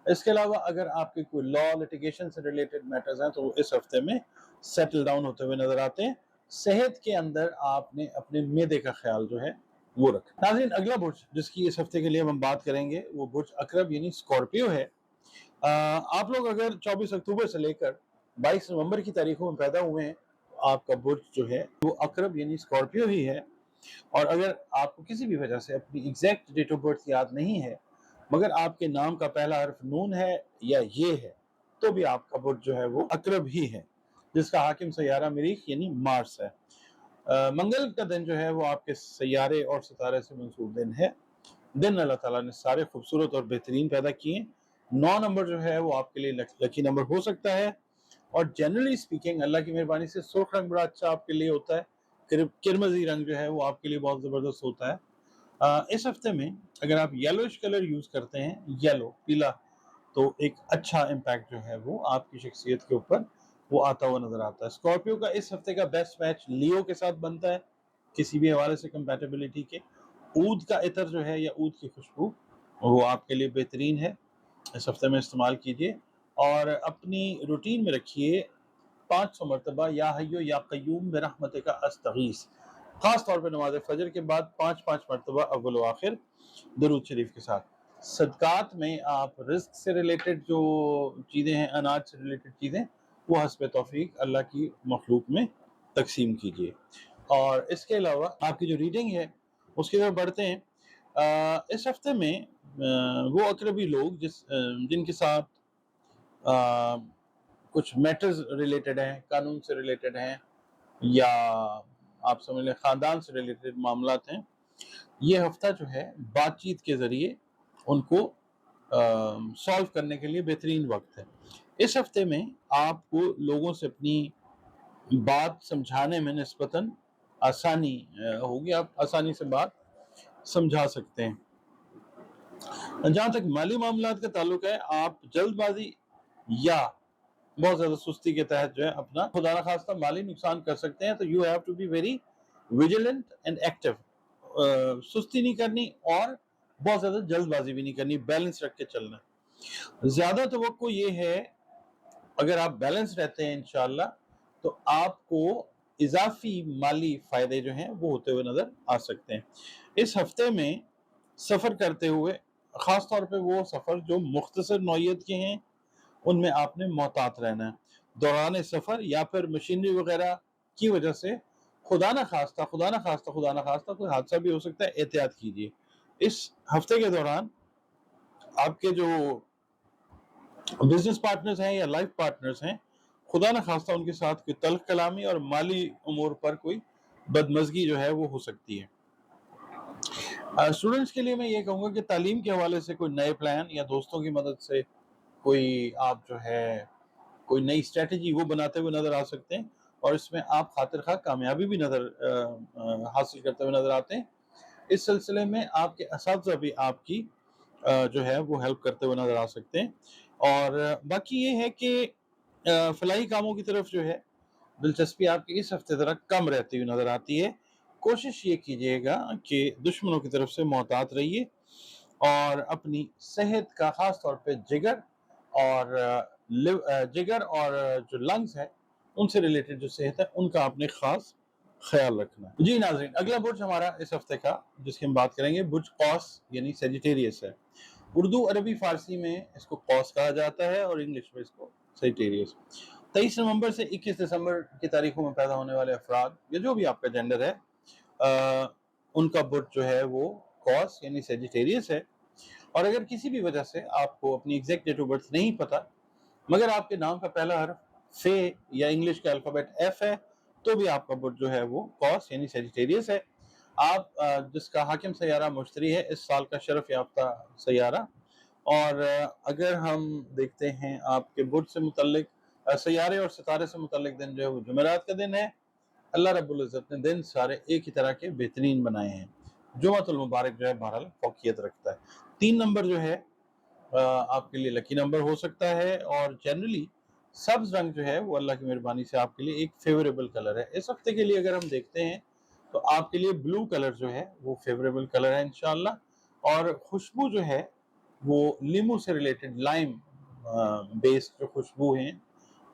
इसके अलावा अगर आपके कोई लॉ लिटिगेशन से रिलेटेड मैटर्स हैं तो वो इस हफ्ते में सेटल डाउन होते हुए नजर आते हैं। सेहत के अंदर आपने अपने मैदे का ख्याल जो है वो रखें। नाज़रीन, अगला बुर्ज जिसकी इस हफ्ते के लिए हम बात करेंगे वो बुर्ज अकरब यानी स्कॉर्पियो है। आप लोग अगर 24 अक्टूबर से लेकर 22 नवंबर की तारीखों में पैदा हुए हैं तो आपका बुर्ज जो है वो अकरब यानी स्कॉर्पियो ही है। और अगर आपको किसी भी वजह से अपनी एग्जैक्ट डेट ऑफ बर्थ याद नहीं है, मगर आपके नाम का पहला हर्फ नून है या ये है, तो भी आपका बुर्ज जो है वो अकरब ही है, जिसका हाकिम सैयारा मरीख यानी मार्स है। मंगल का दिन जो है वो आपके सैयारे और सितारे से मंसूब दिन है। दिन अल्लाह ताला ने सारे खूबसूरत और बेहतरीन पैदा किए। 9 नंबर जो है वो आपके लिए लकी नंबर हो सकता है। और जनरली स्पीकिंग अल्लाह की मेहरबानी से सुर्ख रंग बड़ा अच्छा आपके लिए होता है। किरमजी रंग जो है वो आपके लिए बहुत ज़बरदस्त होता है। इस हफ्ते में अगर आप येलोइश कलर यूज़ करते हैं, येलो पीला, तो एक अच्छा इम्पैक्ट जो है वो आपकी शख्सियत के ऊपर वो आता हुआ नजर आता है। स्कॉर्पियो का इस हफ्ते का बेस्ट मैच लियो के साथ बनता है किसी भी हवाले से कंपैटिबिलिटी के। ऊद का इतर जो है या ऊद की खुशबू वो आपके लिए बेहतरीन है, इस हफ्ते में इस्तेमाल कीजिए। और अपनी रूटीन में रखिए 500 मरतबा या हय्यो या क़य्यूम बिरहमतिका अस्तगीस, खास तौर पर नमाज फजर के बाद 5-5 मरतबा अव्वल व आखिर दरूद शरीफ के साथ। सदकात में आप रिस्क से रिलेटेड जो चीज़ें हैं, अनाज से रिलेटेड चीज़ें, वो हस्ब तौफीक अल्लाह की मखलूक में तकसीम कीजिए। और इसके अलावा आपकी जो रीडिंग है उसकी तरफ बढ़ते हैं। इस हफ्ते में वो अकरबी लोग जिनके साथ आ, कुछ मैटर्स रिलेटेड हैं, कानून से रिलेटेड हैं, या आप समझ लें ख़ानदान से रिलेटेड मामलात हैं, ये हफ्ता जो है बातचीत के ज़रिए उनको सॉल्व करने के लिए बेहतरीन वक्त है। इस हफ्ते में आपको लोगों से अपनी बात समझाने में निस्बतन आसानी होगी, आप आसानी से बात समझा सकते हैं। जहाँ तक माली मामलात का ताल्लुक है, आप जल्दबाजी या बहुत ज़्यादा सुस्ती के तहत जो है अपना खुदा न खास्ता माली नुकसान कर सकते हैं, तो you have to be very vigilant and active. सुस्ती नहीं करनी और बहुत ज़्यादा जल्दबाजी भी नहीं करनी, बैलेंस रख के चलना। ज़्यादा तवक्को ये है, अगर आप बैलेंस रहते हैं इंशाअल्लाह, तो आपको इज़ाफ़ी माली फ़ायदे जो हैं वो होते हुए नज़र आ सकते हैं। इस हफ़्ते में सफ़र करते हुए, ख़ास तौर पे वो सफ़र जो मुख़्तसर नौइयत के हैं, उनमें आपने मोहतात रहना है। दौरान सफ़र या फिर मशीनरी वग़ैरह की वजह से खुदा न ख़ास्ता, खुदा न ख़ास्ता, खुदा न ख़ास्ता कोई हादसा भी हो सकता है, एहतियात कीजिए। इस हफ़्ते के दौरान आपके जो बिज़नेस पार्टनर्स हैं या लाइफ़ पार्टनर्स हैं, खुदा न ख़ास्ता उनके साथ कोई तल्ख़ कलामी और माली उमूर पर कोई बदमज़गी जो है वो हो सकती है। स्टूडेंट्स के लिए मैं ये कहूँगा कि तालीम के हवाले से कोई नए प्लान या दोस्तों की मदद से कोई आप जो है कोई नई स्ट्रैटेजी वो बनाते हुए नज़र आ सकते हैं, और इसमें आप खातिर-ख़्वाह कामयाबी भी हासिल करते हुए नज़र आते हैं। इस सिलसिले में आपके असातिज़ा भी आपकी जो है वो हेल्प करते हुए नज़र आ सकते हैं। और बाकी ये है कि फ़लाही कामों की तरफ जो है दिलचस्पी आपकी इस हफ़्ते ज़रा कम रहती हुई नज़र आती है। कोशिश ये कीजिएगा कि दुश्मनों की तरफ से मोहतात रहिए, और अपनी सेहत का ख़ास तौर पे और जिगर और जो लंग्स हैं, उनसे रिलेटेड जो सेहत है, उनका आपने ख़ास ख़्याल रखना है। जी नाज़रीन, अगला बुर्ज हमारा इस हफ़्ते का जिसकी हम बात करेंगे, बुर्ज कौस यानी सजिटेरियस है। उर्दू, अरबी, फ़ारसी में इसको कौस कहा जाता है और इंग्लिश में इसको सजिटेरियस। 23 नवंबर से 21 दिसंबर की तारीखों में पैदा होने वाले अफराद, या जो भी आपका जेंडर है, उनका बुर्ज जो है वो कौस यानी सजिटेरियस है। और अगर किसी भी वजह से आपको अपनी एग्जैक्ट डेट ऑफ बर्थ नहीं पता, मगर आपके नाम का पहला हर्फ फे या इंग्लिश का अल्फ़ाबेट एफ है, तो भी आपका बुर्ज जो है वो कौस यानी सजिटेरियस है। आप जिसका हाकिम सैयारा मुश्तरी है, इस साल का शरफ याफ्ता सैयारा। और अगर हम देखते हैं आपके बुर्ज से मुतल्लिक सैयारे और सितारे से मुतल्लिक दिन जो है वो जुमेरात का दिन है। अल्लाह रब्बुल इज़्ज़त ने दिन सारे एक ही तरह के बेहतरीन बनाए हैं। जुमातुल मुबारक जो है बहरहाल फौकियत रखता है। 3 नंबर जो है आपके लिए लकी नंबर हो सकता है, और जनरली सब्ज़ रंग जो है वो अल्लाह की मेहरबानी से आपके लिए एक फ़ेवरेबल कलर है। इस हफ़्ते के लिए अगर हम देखते हैं, तो आपके लिए ब्लू कलर जो है वो फ़ेवरेबल कलर है इंशाअल्लाह। और खुशबू जो है वो लीमू से रिलेटेड लाइम बेस्ड जो खुशबू हैं,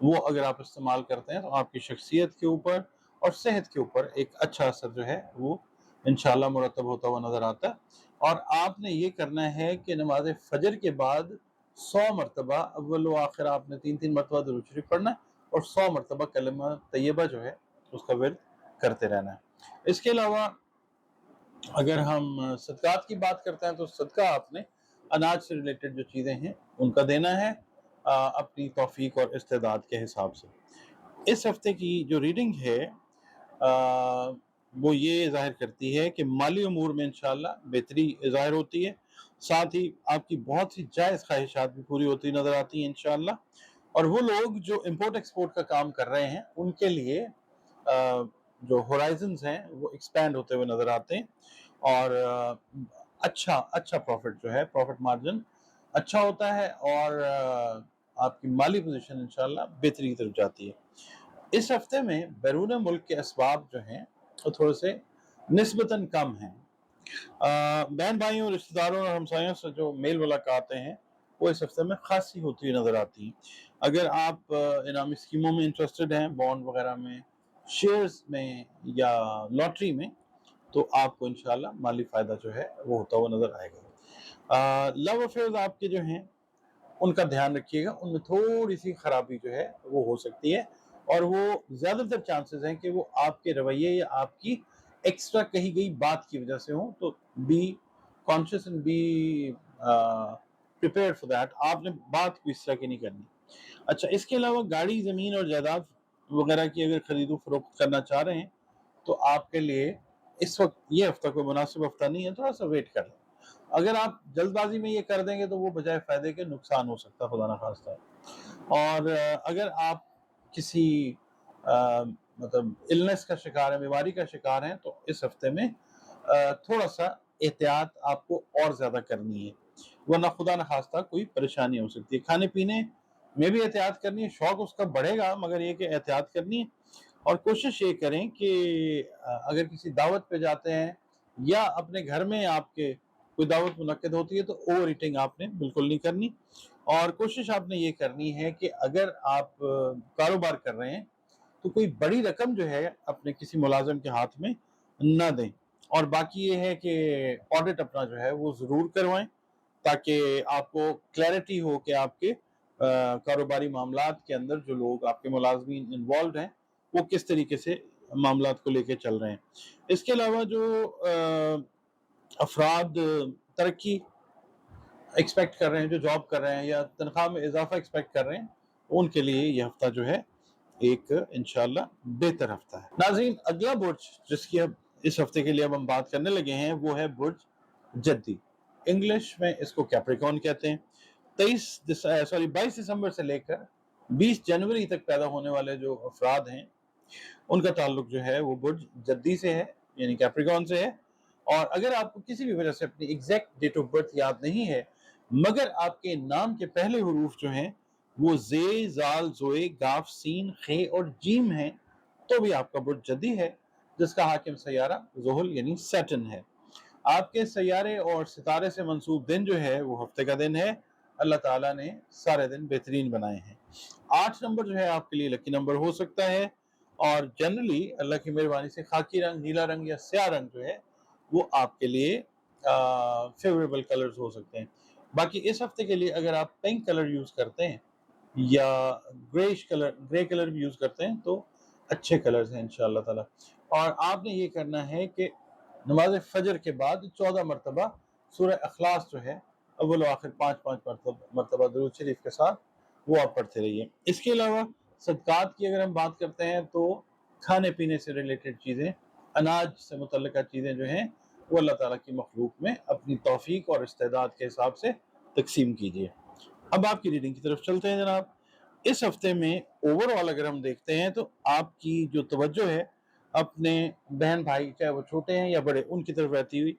वो अगर आप इस्तेमाल करते हैं, तो आपकी शख्सियत के ऊपर और सेहत के ऊपर एक अच्छा असर जो है वो इंशाअल्लाह मुरतब होता हुआ नज़र आता है। और आपने ये करना है कि नमाज़ फ़जर के बाद 100 मरतबा अव्वल व आखिर आपने 3-3 मरतबा दुरूद शरीफ पढ़ना है, और 100 मरतबा कलमा तैयबा जो है उसका विर्द करते रहना है। इसके अलावा अगर हम सदक़ात की बात करते हैं, तो सदका आपने अनाज से रिलेटेड जो चीज़ें हैं उनका देना है, अपनी तौफ़ीक और इस्तेदाद के हिसाब से। इस हफ़्ते की जो रीडिंग है वो ये ज़ाहिर करती है कि माली उमूर में इंशाअल्लाह बेहतरी ज़ाहिर होती है। साथ ही आपकी बहुत सी जायज़ ख़्वाहिशात भी पूरी होती नज़र आती हैं इंशाअल्लाह। और वो लोग जो इम्पोर्ट एक्सपोर्ट का काम कर रहे हैं, उनके लिए जो होराइज़न्स हैं वो एक्सपैंड होते हुए नज़र आते हैं। और अच्छा अच्छा प्रॉफ़िट जो है, प्रॉफ़िट मार्जिन अच्छा होता है, और आपकी माली पोज़ीशन इंशाअल्लाह बेहतरी की तरफ जाती है। इस हफ़्ते में बैरून मुल्क के असबाब जो हैं वो थोड़े से निस्बतन कम हैं। बहन भाइयों, रिश्तेदारों और हमसायों से जो मेल मुलाकातें हैं, वो इस हफ़्ते में ख़ासी होती हुई नज़र आती हैं। अगर आप इनामी स्कीमों में इंटरेस्टेड हैं, बॉन्ड वग़ैरह में, शेयर्स में या लॉटरी में, तो आपको इंशाअल्लाह माली फ़ायदा जो है वो होता हुआ नज़र आएगा। लव अफ़ेयर्स आपके जो हैं उनका ध्यान रखिएगा, उनमें थोड़ी-सी खराबी जो है वो हो सकती है, और वो ज़्यादातर चांसेस हैं कि वो आपके रवैये या आपकी एक्स्ट्रा कही गई बात की वजह से हों। तो be conscious and be prepared for that. आपने बात कोई इस तरह की नहीं करनी। अच्छा, इसके अलावा गाड़ी, ज़मीन और जायदाद वगैरह की अगर खरीदो-फरोख्त करना चाह रहे हैं, तो आपके लिए इस वक़्त ये हफ़्ता कोई मुनासिब हफ़्ता नहीं है, थोड़ा-सा वेट कर लें। अगर आप जल्दबाज़ी में ये कर देंगे, तो वो बजाय फ़ायदे के नुकसान हो सकता है, खुदा ना ख़ास्ता। और अगर आप किसी मतलब इलनेस का शिकार हैं, बीमारी का शिकार हैं, तो इस हफ़्ते में थोड़ा-सा एहतियात आपको और ज़्यादा करनी है, वरना खुदा ना ख़ास्ता कोई परेशानी हो सकती है। खाने-पीने में भी एहतियात करनी है, शौक उसका बढ़ेगा, मगर ये कि एहतियात करनी है। और कोशिश ये करें कि अगर किसी दावत पे जाते हैं या अपने घर में आपके कोई दावत मुनक्किद होती है, तो ओवर ईटिंग आपने बिल्कुल नहीं करनी। اور کوشش آپ نے یہ کرنی ہے کہ اگر آپ کاروبار کر رہے ہیں تو کوئی بڑی رقم جو ہے اپنے کسی ملازم کے ہاتھ میں نہ دیں، اور باقی یہ ہے کہ آڈٹ اپنا جو ہے وہ ضرور کروائیں تاکہ آپ کو کلیئرٹی ہو کہ آپ کے کاروباری معاملات کے اندر جو لوگ آپ کے ملازمین انوالوڈ ہیں وہ کس طریقے سے معاملات کو لے کے چل رہے ہیں۔ اس کے علاوہ جو افراد ترقی ایکسپیکٹ کر رہے ہیں، جو جاب کر رہے ہیں یا تنخواہ میں اضافہ ایکسپیکٹ کر رہے ہیں، ان کے لیے یہ ہفتہ جو ہے ایک انشاءاللہ بہتر ہفتہ ہے۔ ناظرین، اگلا برج جس کی اب اس ہفتے کے لیے اب ہم بات کرنے لگے ہیں وہ ہے برج جدی، انگلش میں اس کو کیپریکون کہتے ہیں۔ 22 دسمبر سے لے کر 20 جنوری تک پیدا ہونے والے جو افراد ہیں ان کا تعلق جو ہے وہ برج جدی سے ہے، یعنی کیپریکون سے ہے۔ اور اگر آپ کو کسی بھی وجہ سے اپنی ایگزیکٹ ڈیٹ آف برتھ یاد نہیں ہے مگر آپ کے نام کے پہلے حروف جو ہیں وہ زے، زال، زوئے، گاف، سین، خے اور جیم ہیں تو بھی آپ کا برج جدی ہے، جس کا حاکم سیارہ زحل یعنی سیٹن ہے۔ آپ کے سیارے اور ستارے سے منسوب دن جو ہے وہ ہفتے کا دن ہے، اللہ تعالیٰ نے سارے دن بہترین بنائے ہیں۔ 8 نمبر جو ہے آپ کے لیے لکی نمبر ہو سکتا ہے، اور جنرلی اللہ کی مہربانی سے خاکی رنگ، نیلا رنگ یا سیاہ رنگ جو ہے وہ آپ کے لیے فیوریبل کلرز ہو سکتے ہیں۔ باقی اس ہفتے کے لیے اگر آپ پنک کلر یوز کرتے ہیں یا گرے کلر بھی یوز کرتے ہیں تو اچھے کلرز ہیں انشاءاللہ تعالی۔ اور آپ نے یہ کرنا ہے کہ نماز فجر کے بعد 14 مرتبہ سورہ اخلاص جو ہے اول و آخر 5 مرتبہ درود شریف کے ساتھ وہ آپ پڑھتے رہیے۔ اس کے علاوہ صدقات کی اگر ہم بات کرتے ہیں تو کھانے پینے سے ریلیٹڈ چیزیں، اناج سے متعلقہ چیزیں جو ہیں وہ اللہ تعالیٰ کی مخلوق میں اپنی توفیق اور استعداد کے حساب سے تقسیم کیجیے۔ اب آپ کی ریڈنگ کی طرف چلتے ہیں جناب۔ اس ہفتے میں اوور آل اگر ہم دیکھتے ہیں تو آپ کی جو توجہ ہے اپنے بہن بھائی چاہے وہ چھوٹے ہیں یا بڑے ان کی طرف رہتی ہوئی،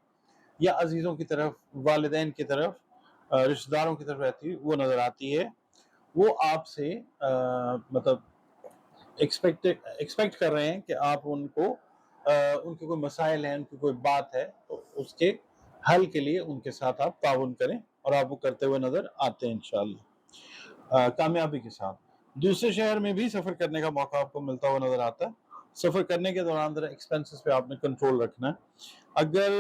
یا عزیزوں کی طرف، والدین کی طرف، رشتہ داروں کی طرف رہتی ہوئی وہ نظر آتی ہے۔ وہ آپ سے مطلب ایکسپیکٹ کر رہے ہیں کہ آپ ان کو ان کے کوئی مسائل ہیں، ان کی کوئی بات ہے تو اس کے حل کے لیے ان کے ساتھ آپ تعاون کریں، اور آپ وہ کرتے ہوئے نظر آتے ہیں انشاءاللہ کامیابی کے ساتھ۔ دوسرے شہر میں بھی سفر کرنے کا موقع آپ کو ملتا ہوا نظر آتا ہے۔ سفر کرنے کے دوران ذرا ایکسپینسز پہ آپ نے کنٹرول رکھنا ہے۔ اگر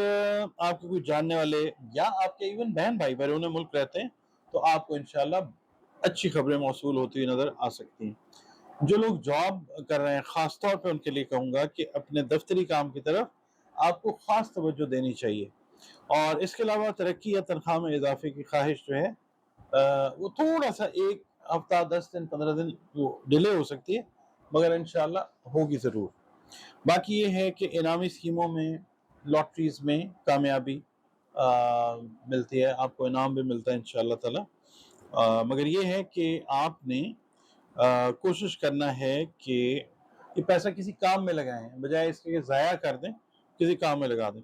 آپ کے کوئی جاننے والے یا آپ کے ایون بہن بھائی بیرون ملک رہتے ہیں تو آپ کو انشاءاللہ اچھی خبریں موصول ہوتی ہوئی نظر آ سکتی ہیں۔ جو لوگ جاب کر رہے ہیں خاص طور پہ ان کے لیے کہوں گا کہ اپنے دفتری کام کی طرف آپ کو خاص توجہ دینی چاہیے، اور اس کے علاوہ ترقی یا تنخواہ میں اضافے کی خواہش جو ہے وہ تھوڑا سا ایک ہفتہ 10 دن 15 دن ڈیلے ہو سکتی ہے، مگر انشاءاللہ ہوگی ضرور۔ باقی یہ ہے کہ انعامی اسکیموں میں، لاٹریز میں کامیابی ملتی ہے، آپ کو انعام بھی ملتا ہے انشاءاللہ تعالی، مگر یہ ہے کہ آپ نے کوشش کرنا ہے کہ یہ پیسہ کسی کام میں لگائیں، بجائے اس کے کہ ضائع کر دیں کسی کام میں لگا دیں۔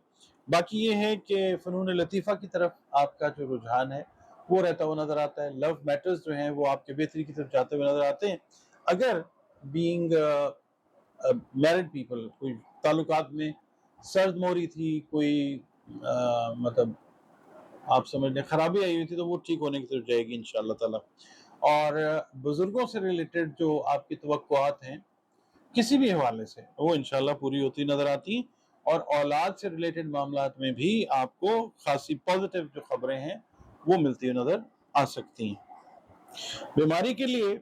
باقی یہ ہے کہ فنون لطیفہ کی طرف آپ کا جو رجحان ہے وہ رہتا ہوا نظر آتا ہے۔ لو میٹرز جو ہیں وہ آپ کے بہتری کی طرف جاتے ہوئے نظر آتے ہیں۔ اگر بینگ میرڈ پیپل کوئی تعلقات میں سرد موری تھی، کوئی مطلب آپ سمجھ لیں خرابی آئی ہوئی تھی تو وہ ٹھیک ہونے کی طرف جائے گی انشاءاللہ تعالی۔ اور بزرگوں سے ریلیٹڈ جو آپ کی توقعات ہیں کسی بھی حوالے سے وہ انشاءاللہ پوری ہوتی نظر آتی ہیں، اور اولاد سے ریلیٹڈ معاملات میں بھی آپ کو خاصی پازیٹیو جو خبریں ہیں وہ ملتی نظر آ سکتی ہیں۔ بیماری کے لیے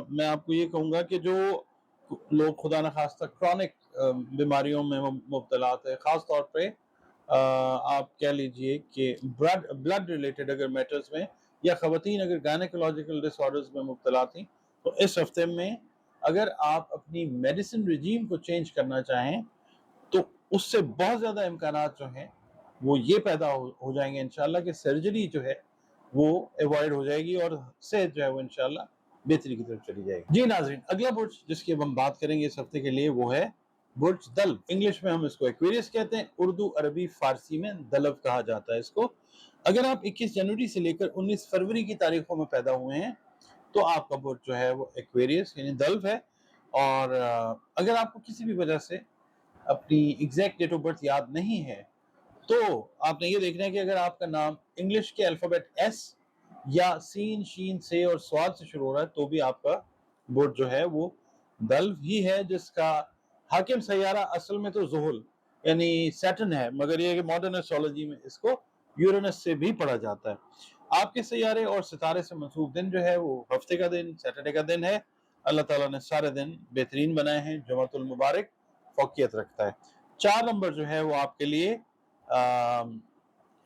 میں آپ کو یہ کہوں گا کہ جو لوگ خدا نخواستہ کرونک بیماریوں میں مبتلا ہے، خاص طور پہ آپ کہہ لیجئے کہ بلڈ ریلیٹڈ اگر میٹرز میں، یا خواتین اگر گائنیکولوجیکل ڈس آرڈرز میں مبتلا تھیں تو اس ہفتے میں اگر آپ اپنی میڈیسن رجیم کو چینج کرنا چاہیں تو اس سے بہت زیادہ امکانات جو ہیں وہ یہ پیدا ہو جائیں گے انشاءاللہ کہ سرجری جو ہے وہ ایوائڈ ہو جائے گی اور صحت جو ہے وہ انشاءاللہ بہتری کی طرف چلی جائے گی۔ جی ناظرین، اگلا برج جس کی اب ہم بات کریں گے اس ہفتے کے لیے وہ ہے برج دلو، انگلش میں ہم اس کو ایکویریس کہتے ہیں، اردو عربی فارسی میں دلو کہا جاتا ہے اس کو۔ اگر آپ 21 جنوری سے لے کر 19 فروری کی تاریخوں میں پیدا ہوئے ہیں تو آپ کا برج جو ہے وہ ایکویریس یعنی دلو ہے۔ اور اگر آپ کو کسی بھی وجہ سے اپنی ایگزیکٹ ڈیٹ آف برتھ یاد نہیں ہے تو آپ نے یہ دیکھنا ہے کہ اگر آپ کا نام انگلش کے الفابیٹ ایس یا سین شین سے اور سواد سے شروع ہو رہا ہے تو بھی آپ کا برج جو ہے وہ دلو ہی ہے، جس کا حاکم سیارہ اصل میں تو زحل یعنی سیٹن ہے، مگر یہ کہ ماڈرن ایسٹرولوجی میں اس کو یورینس سے بھی پڑھا جاتا ہے۔ آپ کے سیارے اور ستارے سے منسوب دن جو ہے وہ ہفتے کا دن سیٹرڈے کا دن ہے۔ اللہ تعالیٰ نے سارے دن بہترین بنائے ہیں، جمعۃ المبارک فوقیت رکھتا ہے۔ 4 نمبر جو ہے وہ آپ کے لیے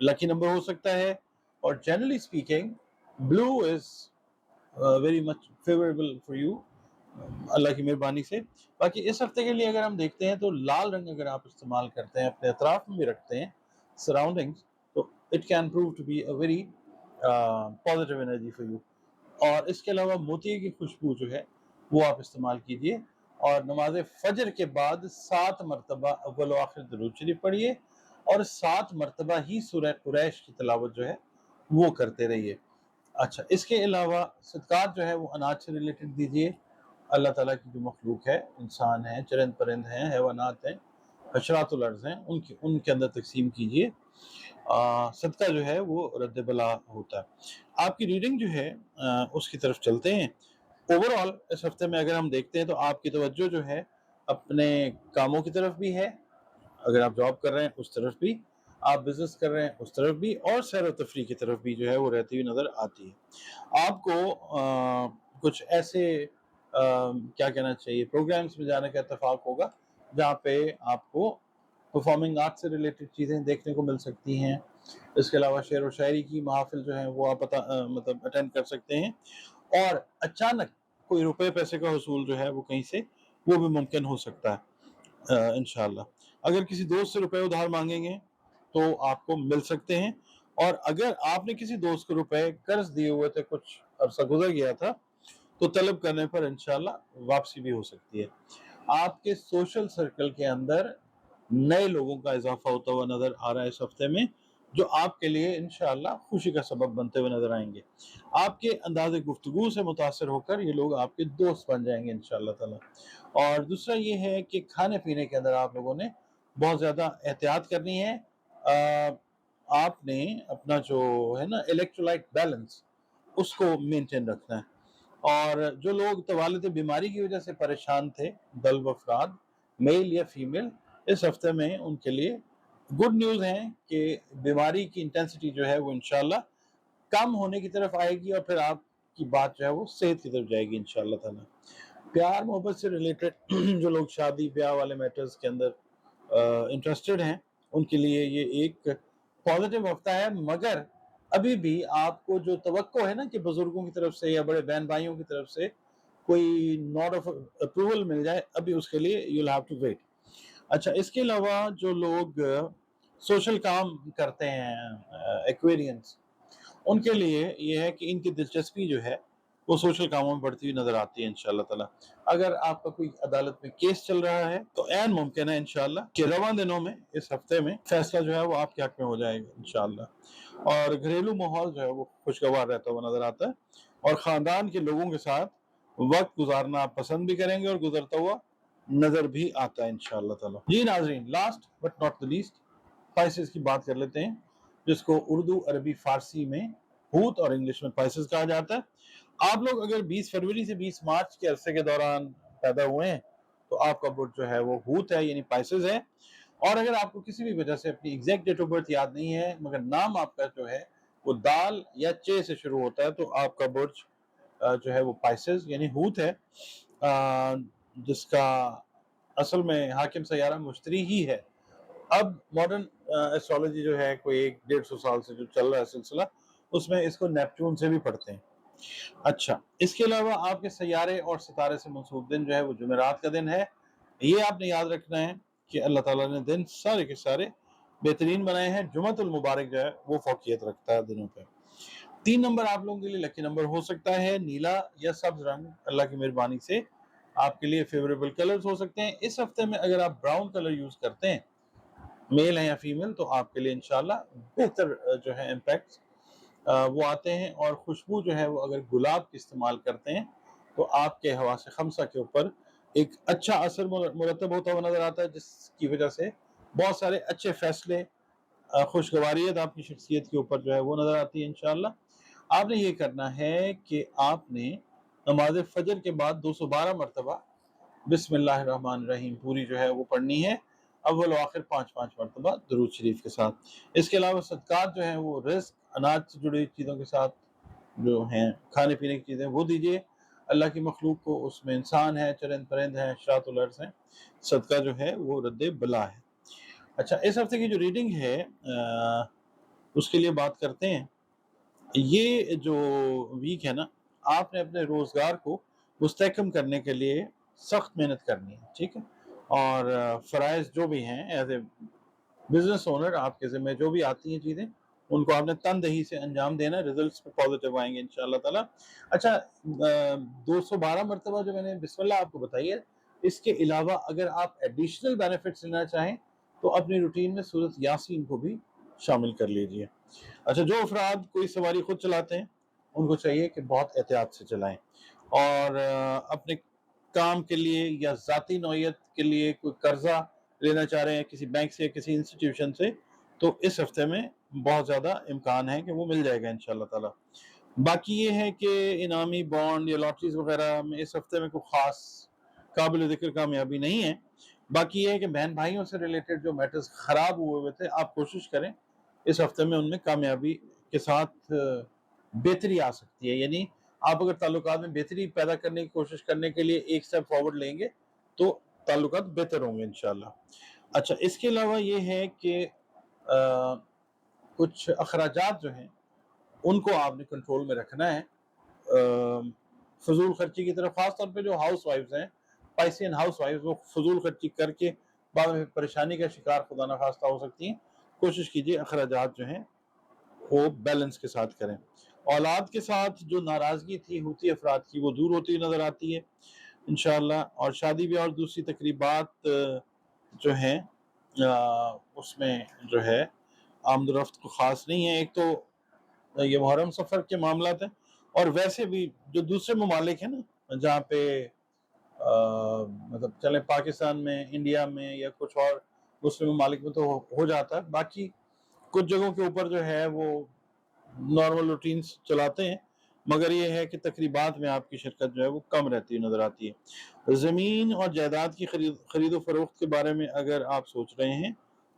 لکی نمبر ہو سکتا ہے، اور generally speaking blue is very much favourable for you اللہ کی مہربانی سے۔ باقی اس ہفتے کے لیے اگر ہم دیکھتے ہیں تو لال رنگ اگر آپ استعمال کرتے ہیں، اپنے اطراف میں بھی رکھتے ہیں سراؤنڈنگز، تو it can prove to be a very positive energy for you. اور اس کے علاوہ موتی کی خوشبو جو ہے وہ آپ استعمال کیجئے، اور نماز فجر کے بعد 7 مرتبہ اول و آخر درود شریف پڑھیے، اور 7 مرتبہ ہی سورہ قریش کی تلاوت جو ہے وہ کرتے رہیے۔ اچھا، اس کے علاوہ صدقات جو ہے وہ اناج سے ریلیٹڈ دیجئے۔ اللہ تعالیٰ کی جو مخلوق ہے، انسان ہیں، چرند پرند ہیں، حیوانات ہیں، حشرات الارض ہیں، ان کے اندر تقسیم کیجئے۔ صدقہ جو ہے وہ رد بلا ہوتا ہے۔ آپ کی ریڈنگ جو ہے اس کی طرف چلتے ہیں۔ اوورآل اس ہفتے میں اگر ہم دیکھتے ہیں تو آپ کی توجہ جو ہے اپنے کاموں کی طرف بھی ہے، اگر آپ جاب کر رہے ہیں اس طرف بھی، آپ بزنس کر رہے ہیں اس طرف بھی، اور سیر و تفریح کی طرف بھی جو ہے وہ رہتی ہوئی نظر آتی ہے۔ آپ کو کچھ ایسے کیا کہنا چاہیے پروگرامز میں جانے کا اتفاق ہوگا جہاں پہ آپ کو پرفارمنگ آرٹ سے ریلیٹڈ چیزیں دیکھنے کو مل سکتی ہیں۔ اس کے علاوہ شعر و شاعری کی محافل جو ہیں وہ آپ مطلب اٹینڈ کر سکتے ہیں، اور اچانک کوئی روپے پیسے کا حصول جو ہے وہ کہیں سے وہ بھی ممکن ہو سکتا ہے انشاءاللہ۔ اگر کسی دوست سے روپے ادھار مانگیں گے تو آپ کو مل سکتے ہیں، اور اگر آپ نے کسی دوست کو روپے قرض دیے ہوئے تھے، کچھ عرصہ گزر گیا تھا، تو طلب کرنے پر انشاءاللہ واپسی بھی ہو سکتی ہے۔ آپ کے سوشل سرکل کے اندر نئے لوگوں کا اضافہ ہوتا ہوا نظر آ رہا ہے اس ہفتے میں، جو آپ کے لیے انشاءاللہ خوشی کا سبب بنتے ہوئے نظر آئیں گے۔ آپ کے انداز گفتگو سے متاثر ہو کر یہ لوگ آپ کے دوست بن جائیں گے انشاءاللہ تعالی۔ اور دوسرا یہ ہے کہ کھانے پینے کے اندر آپ لوگوں نے بہت زیادہ احتیاط کرنی ہے۔ آپ نے اپنا جو ہے نا الیکٹرولائٹ بیلنس اس کو مینٹین رکھنا ہے۔ اور جو لوگ طوالت بیماری کی وجہ سے پریشان تھے، دلو افراد میل یا فیمیل، اس ہفتے میں ان کے لیے گڈ نیوز ہے کہ بیماری کی انٹینسٹی جو ہے وہ انشاءاللہ کم ہونے کی طرف آئے گی، اور پھر آپ کی بات جو ہے وہ صحت کی طرف جائے گی انشاءاللہ تعالی۔ پیار محبت سے ریلیٹڈ جو لوگ شادی بیاہ والے میٹرز کے اندر انٹرسٹڈ ہیں، ان کے لیے یہ ایک پازیٹیو ہفتہ ہے، مگر ابھی بھی آپ کو جو توقع ہے نا کہ بزرگوں کی طرف سے یا بڑے بہن بھائیوں کی طرف سے کوئی نوٹ آف اپروول مل جائے، ابھی اس کے لیے یو ہیو ٹو ویٹ۔ اچھا، اس کے علاوہ جو لوگ سوشل کام کرتے ہیں، ایکویرینس، ان کے لیے یہ ہے کہ ان کی دلچسپی جو ہے وہ سوشل کاموں میں بڑھتی ہوئی نظر آتی ہے انشاءاللہ تعالی۔ اگر آپ کا کوئی عدالت میں کیس چل رہا ہے تو عین ممکن ہے انشاءاللہ کہ رواں دنوں میں اس ہفتے میں فیصلہ جو ہے وہ آپ کے حق میں ہو جائے گا انشاءاللہ۔ اور گھریلو ماحول جو ہے وہ خوشگوار رہتا ہوا نظر آتا ہے، اور خاندان کے لوگوں کے ساتھ وقت گزارنا آپ پسند بھی کریں گے، اور گزرتا ہوا نظر بھی آتا ہے انشاءاللہ تعالی۔ جی ناظرین، last but not the list, spices کی بات کر لیتے ہیں، جس کو اردو، عربی، فارسی میں ہوت اور انگلش میں اسپائسز کہا جاتا ہے۔ آپ لوگ اگر 20 فروری سے 20 مارچ کے عرصے کے دوران پیدا ہوئے ہیں تو آپ کا برج جو ہے وہ ہوت ہے، یعنی اسپائسز ہے۔ اور اگر آپ کو کسی بھی وجہ سے اپنی ایگزیکٹ ڈیٹ آف برتھ یاد نہیں ہے، مگر نام آپ کا جو ہے وہ دال یا چے سے شروع ہوتا ہے، تو آپ کا برج جو ہے وہ اسپائسز یعنی ہوت ہے، جس کا اصل میں حاکم سیارہ مشتری ہی ہے۔ اب ماڈرن ایسٹرولوجی جو ہے کوئی 100-150 سال سے جو چل رہا ہے سلسلہ، اس میں اس کو نیپچون سے بھی پڑھتے ہیں۔ اچھا، اس کے علاوہ آپ کے سیارے اور ستارے سے منسوب دن جو ہے وہ جمعرات کا دن ہے۔ یہ آپ نے یاد رکھنا ہے کہ اللہ تعالیٰ نے دن سارے کے سارے بہترین بنائے ہیں۔ جمعۃ المبارک جو ہے وہ فوقیت رکھتا ہے دنوں پہ۔ 3 نمبر آپ لوگوں کے لیے لکی نمبر ہو سکتا ہے، نیلا یا سبز رنگ اللہ کی مہربانی سے آپ کے لیے فیوریبل کلرز ہو سکتے ہیں۔ اس ہفتے میں اگر آپ براؤن کلر یوز کرتے ہیں، میل ہیں یا فیمیل، تو آپ کے لیے انشاءاللہ بہتر جو ہے امپیکٹ وہ آتے ہیں۔ اور خوشبو جو ہے وہ اگر گلاب کی استعمال کرتے ہیں تو آپ کے حواس خمسہ کے اوپر ایک اچھا اثر مرتب ہوتا ہوا نظر آتا ہے، جس کی وجہ سے بہت سارے اچھے فیصلے، خوشگواریت آپ کی شخصیت کے اوپر جو ہے وہ نظر آتی ہے انشاءاللہ۔ آپ نے یہ کرنا ہے کہ آپ نے نماز فجر کے بعد 212 مرتبہ بسم اللہ الرحمن الرحیم پوری جو ہے وہ پڑھنی ہے، اول و آخر 5 مرتبہ درود شریف کے ساتھ۔ اس کے علاوہ صدقات جو ہیں وہ رزق، اناج سے جڑی چیزوں کے ساتھ جو ہیں کھانے پینے کی چیزیں وہ دیجیے اللہ کی مخلوق کو، اس میں انسان ہے، چرند پرند ہیں، اشراط الارض ہیں، صدقہ جو ہے وہ رد بلا ہے۔ اچھا، اس ہفتے کی جو ریڈنگ ہے اس کے لیے بات کرتے ہیں۔ یہ جو ویک ہے نا، آپ نے اپنے روزگار کو مستحکم کرنے کے لیے سخت محنت کرنی ہے، ٹھیک ہے، اور فرائض جو بھی ہیں ایز اے بزنس اونر آپ کے ذمہ جو بھی آتی ہیں چیزیں ان کو آپ نے تندہی سے انجام دینا، ریزلٹس پہ پازیٹیو آئیں گے انشاءاللہ تعالیٰ۔ اچھا، 212 مرتبہ جو میں نے بسم اللہ آپ کو بتائی ہے، اس کے علاوہ اگر آپ ایڈیشنل بینیفٹس لینا چاہیں تو اپنی روٹین میں سورۃ یاسین کو بھی شامل کر لیجئے۔ اچھا، جو افراد کوئی سواری خود چلاتے ہیں ان کو چاہیے کہ بہت احتیاط سے چلائیں، اور اپنے کام کے لیے یا ذاتی نوعیت کے لیے کوئی قرضہ لینا چاہ رہے ہیں کسی بینک سے یا کسی انسٹیٹیوشن سے تو اس ہفتے میں بہت زیادہ امکان ہے کہ وہ مل جائے گا انشاءاللہ تعالیٰ۔ باقی یہ ہے کہ انعامی بانڈ یا لاٹریز وغیرہ میں اس ہفتے میں کوئی خاص قابل ذکر کامیابی نہیں ہے۔ باقی یہ ہے کہ بہن بھائیوں سے ریلیٹڈ جو میٹرز خراب ہوئے تھے آپ کوشش کریں اس ہفتے میں ان میں کامیابی کے ساتھ بہتری آ سکتی ہے، یعنی آپ اگر تعلقات میں بہتری پیدا کرنے کی کوشش کرنے کے لیے ایک سٹیپ فارورڈ لیں گے تو تعلقات بہتر ہوں گے انشاءاللہ۔ اچھا، اس کے علاوہ یہ ہے کہ کچھ اخراجات جو ہیں ان کو آپ نے کنٹرول میں رکھنا ہے، فضول خرچی کی طرف، خاص طور پہ جو ہاؤس وائفز ہیں، پائسین ہاؤس وائفز، وہ فضول خرچی کر کے بعد میں پریشانی کا شکار خدا نخواستہ ہو سکتی ہیں۔ کوشش کیجیے اخراجات جو ہیں وہ بیلنس کے ساتھ کریں۔ اولاد کے ساتھ جو ناراضگی تھی ہوتی افراد کی وہ دور ہوتی نظر آتی ہے انشاءاللہ، اور شادی بیاہ اور دوسری تقریبات جو ہیں اس میں جو ہے آمد و رفت کو خاص نہیں ہے۔ ایک تو یہ محرم سفر کے معاملات ہیں، اور ویسے بھی جو دوسرے ممالک ہیں نا جہاں پہ مطلب چلے پاکستان میں، انڈیا میں یا کچھ اور دوسرے ممالک میں تو ہو جاتا ہے، باقی کچھ جگہوں کے اوپر جو ہے وہ نارمل روٹینز چلاتے ہیں، مگر یہ ہے کہ تقریبات میں آپ کی شرکت جو ہے وہ کم رہتی نظر آتی ہے۔ زمین اور جائیداد کی خرید و فروخت کے بارے میں اگر آپ سوچ رہے ہیں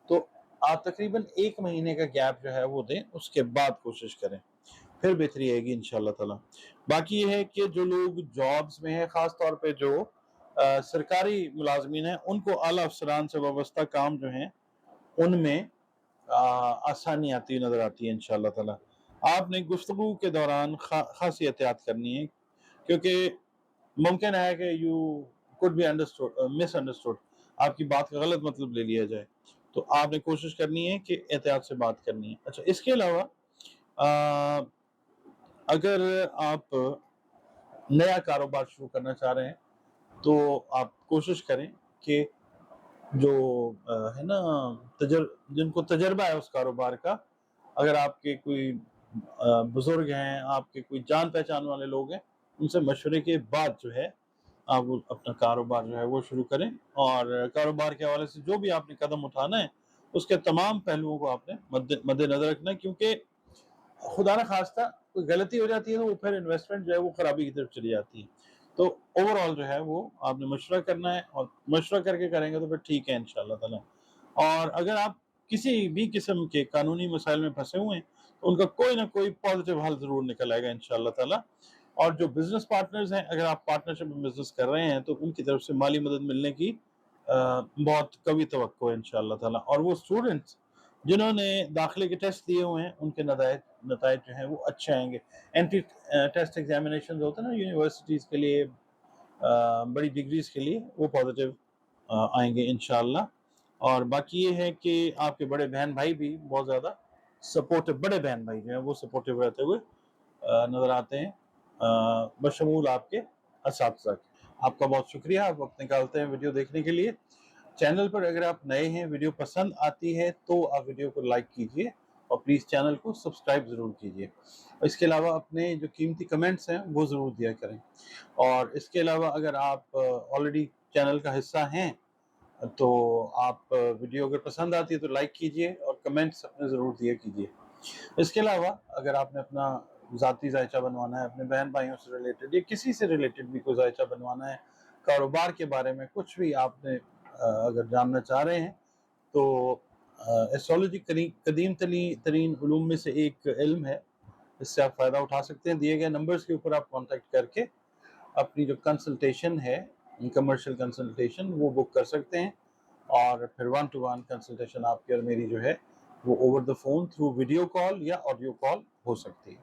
تو آپ تقریباً 1 مہینے کا گیپ جو ہے وہ دیں، اس کے بعد کوشش کریں، پھر بہتری آئے گی انشاءاللہ تعالیٰ۔ باقی یہ ہے کہ جو لوگ جابز میں ہیں، خاص طور پہ جو سرکاری ملازمین ہیں، ان کو اعلیٰ افسران سے وابستہ کام جو ہیں ان میں آسانی آتی نظر آتی ہے انشاءاللہ تعالیٰ۔ آپ نے گفتگو کے دوران خاصی احتیاط کرنی ہے، کیونکہ ممکن ہے کہ you could be miss understood, آپ کی بات کا غلط مطلب لے لیا جائے، تو آپ نے کوشش کرنی ہے کہ احتیاط سے بات کرنی ہے۔ اچھا، اس کے علاوہ اگر آپ نیا کاروبار شروع کرنا چاہ رہے ہیں تو آپ کوشش کریں کہ جو ہے نا جن کو تجربہ ہے اس کاروبار کا، اگر آپ کے کوئی بزرگ ہیں، آپ کے کوئی جان پہچان والے لوگ ہیں، ان سے مشورے کے بعد جو ہے آپ اپنا کاروبار جو ہے وہ شروع کریں، اور کاروبار کے حوالے سے جو بھی آپ نے قدم اٹھانا ہے اس کے تمام پہلوؤں کو آپ نے مد نظر رکھنا ہے، کیونکہ خدا نہ خواستہ کوئی غلطی ہو جاتی ہے تو وہ پھر انویسٹمنٹ جو ہے وہ خرابی کی طرف چلی جاتی ہے۔ تو اوور آل جو ہے وہ آپ نے مشورہ کرنا ہے، اور مشورہ کر کے کریں گے تو پھر ٹھیک ہے انشاءاللہ تعالیٰ۔ اور اگر آپ کسی بھی قسم کے قانونی مسائل میں پھنسے ہوئے ہیں تو ان کا کوئی نہ کوئی پازیٹیو حل ضرور نکل آئے گا انشاءاللہ تعالیٰ۔ اور جو بزنس پارٹنرز ہیں، اگر آپ پارٹنرشپ میں بزنس کر رہے ہیں تو ان کی طرف سے مالی مدد ملنے کی بہت قوی توقع ہے انشاءاللہ تعالیٰ۔ اور وہ اسٹوڈنٹس جنہوں نے داخلے کے ٹیسٹ دیے ہوئے ہیں ان کے نتائج جو ہیں وہ اچھے آئیں گے۔ انٹری ٹیسٹ ایگزامینیشنز ہوتے ہیں نا یونیورسٹیز کے لیے، بڑی ڈگریز کے لیے، وہ پازیٹیو آئیں گے انشاءاللہ۔ اور باقی یہ ہے کہ آپ کے بڑے بہن بھائی بھی بہت زیادہ سپورٹیو، بڑے بہن بھائی جو ہیں وہ سپورٹیو رہتے ہوئے نظر آتے ہیں، بشمول آپ کے اساتذہ کے۔ آپ کا بہت شکریہ، آپ وقت نکالتے ہیں ویڈیو دیکھنے کے لیے۔ چینل پر اگر آپ نئے ہیں، ویڈیو پسند آتی ہے تو آپ ویڈیو کو لائک کیجئے اور پلیز چینل کو سبسکرائب ضرور کیجئے۔ اس کے علاوہ اپنے جو قیمتی کمنٹس ہیں وہ ضرور دیا کریں، اور اس کے علاوہ اگر آپ آلریڈی چینل کا حصہ ہیں تو آپ ویڈیو اگر پسند آتی ہے تو لائک کیجئے اور کمنٹس اپنے ضرور دیا کیجئے۔ اس کے علاوہ اگر آپ نے اپنا ذاتی ذائچہ بنوانا ہے، اپنے بہن بھائیوں سے ریلیٹڈ یا کسی سے ریلیٹڈ بھی کوئی ذائچہ بنوانا ہے، کاروبار کے بارے میں کچھ بھی آپ نے اگر جاننا چاہ رہے ہیں تو ایسٹرالوجی قدیم ترین علوم میں سے ایک علم ہے، اس سے آپ فائدہ اٹھا سکتے ہیں۔ دیے گئے نمبرز کے اوپر آپ کانٹیکٹ کر کے اپنی جو کنسلٹیشن ہے، کمرشل کنسلٹیشن، وہ بک کر سکتے ہیں، اور پھر 1 to 1 کنسلٹیشن آپ کی اور میری جو ہے وہ over the phone through video call یا آڈیو کال ہو سکتی ہے۔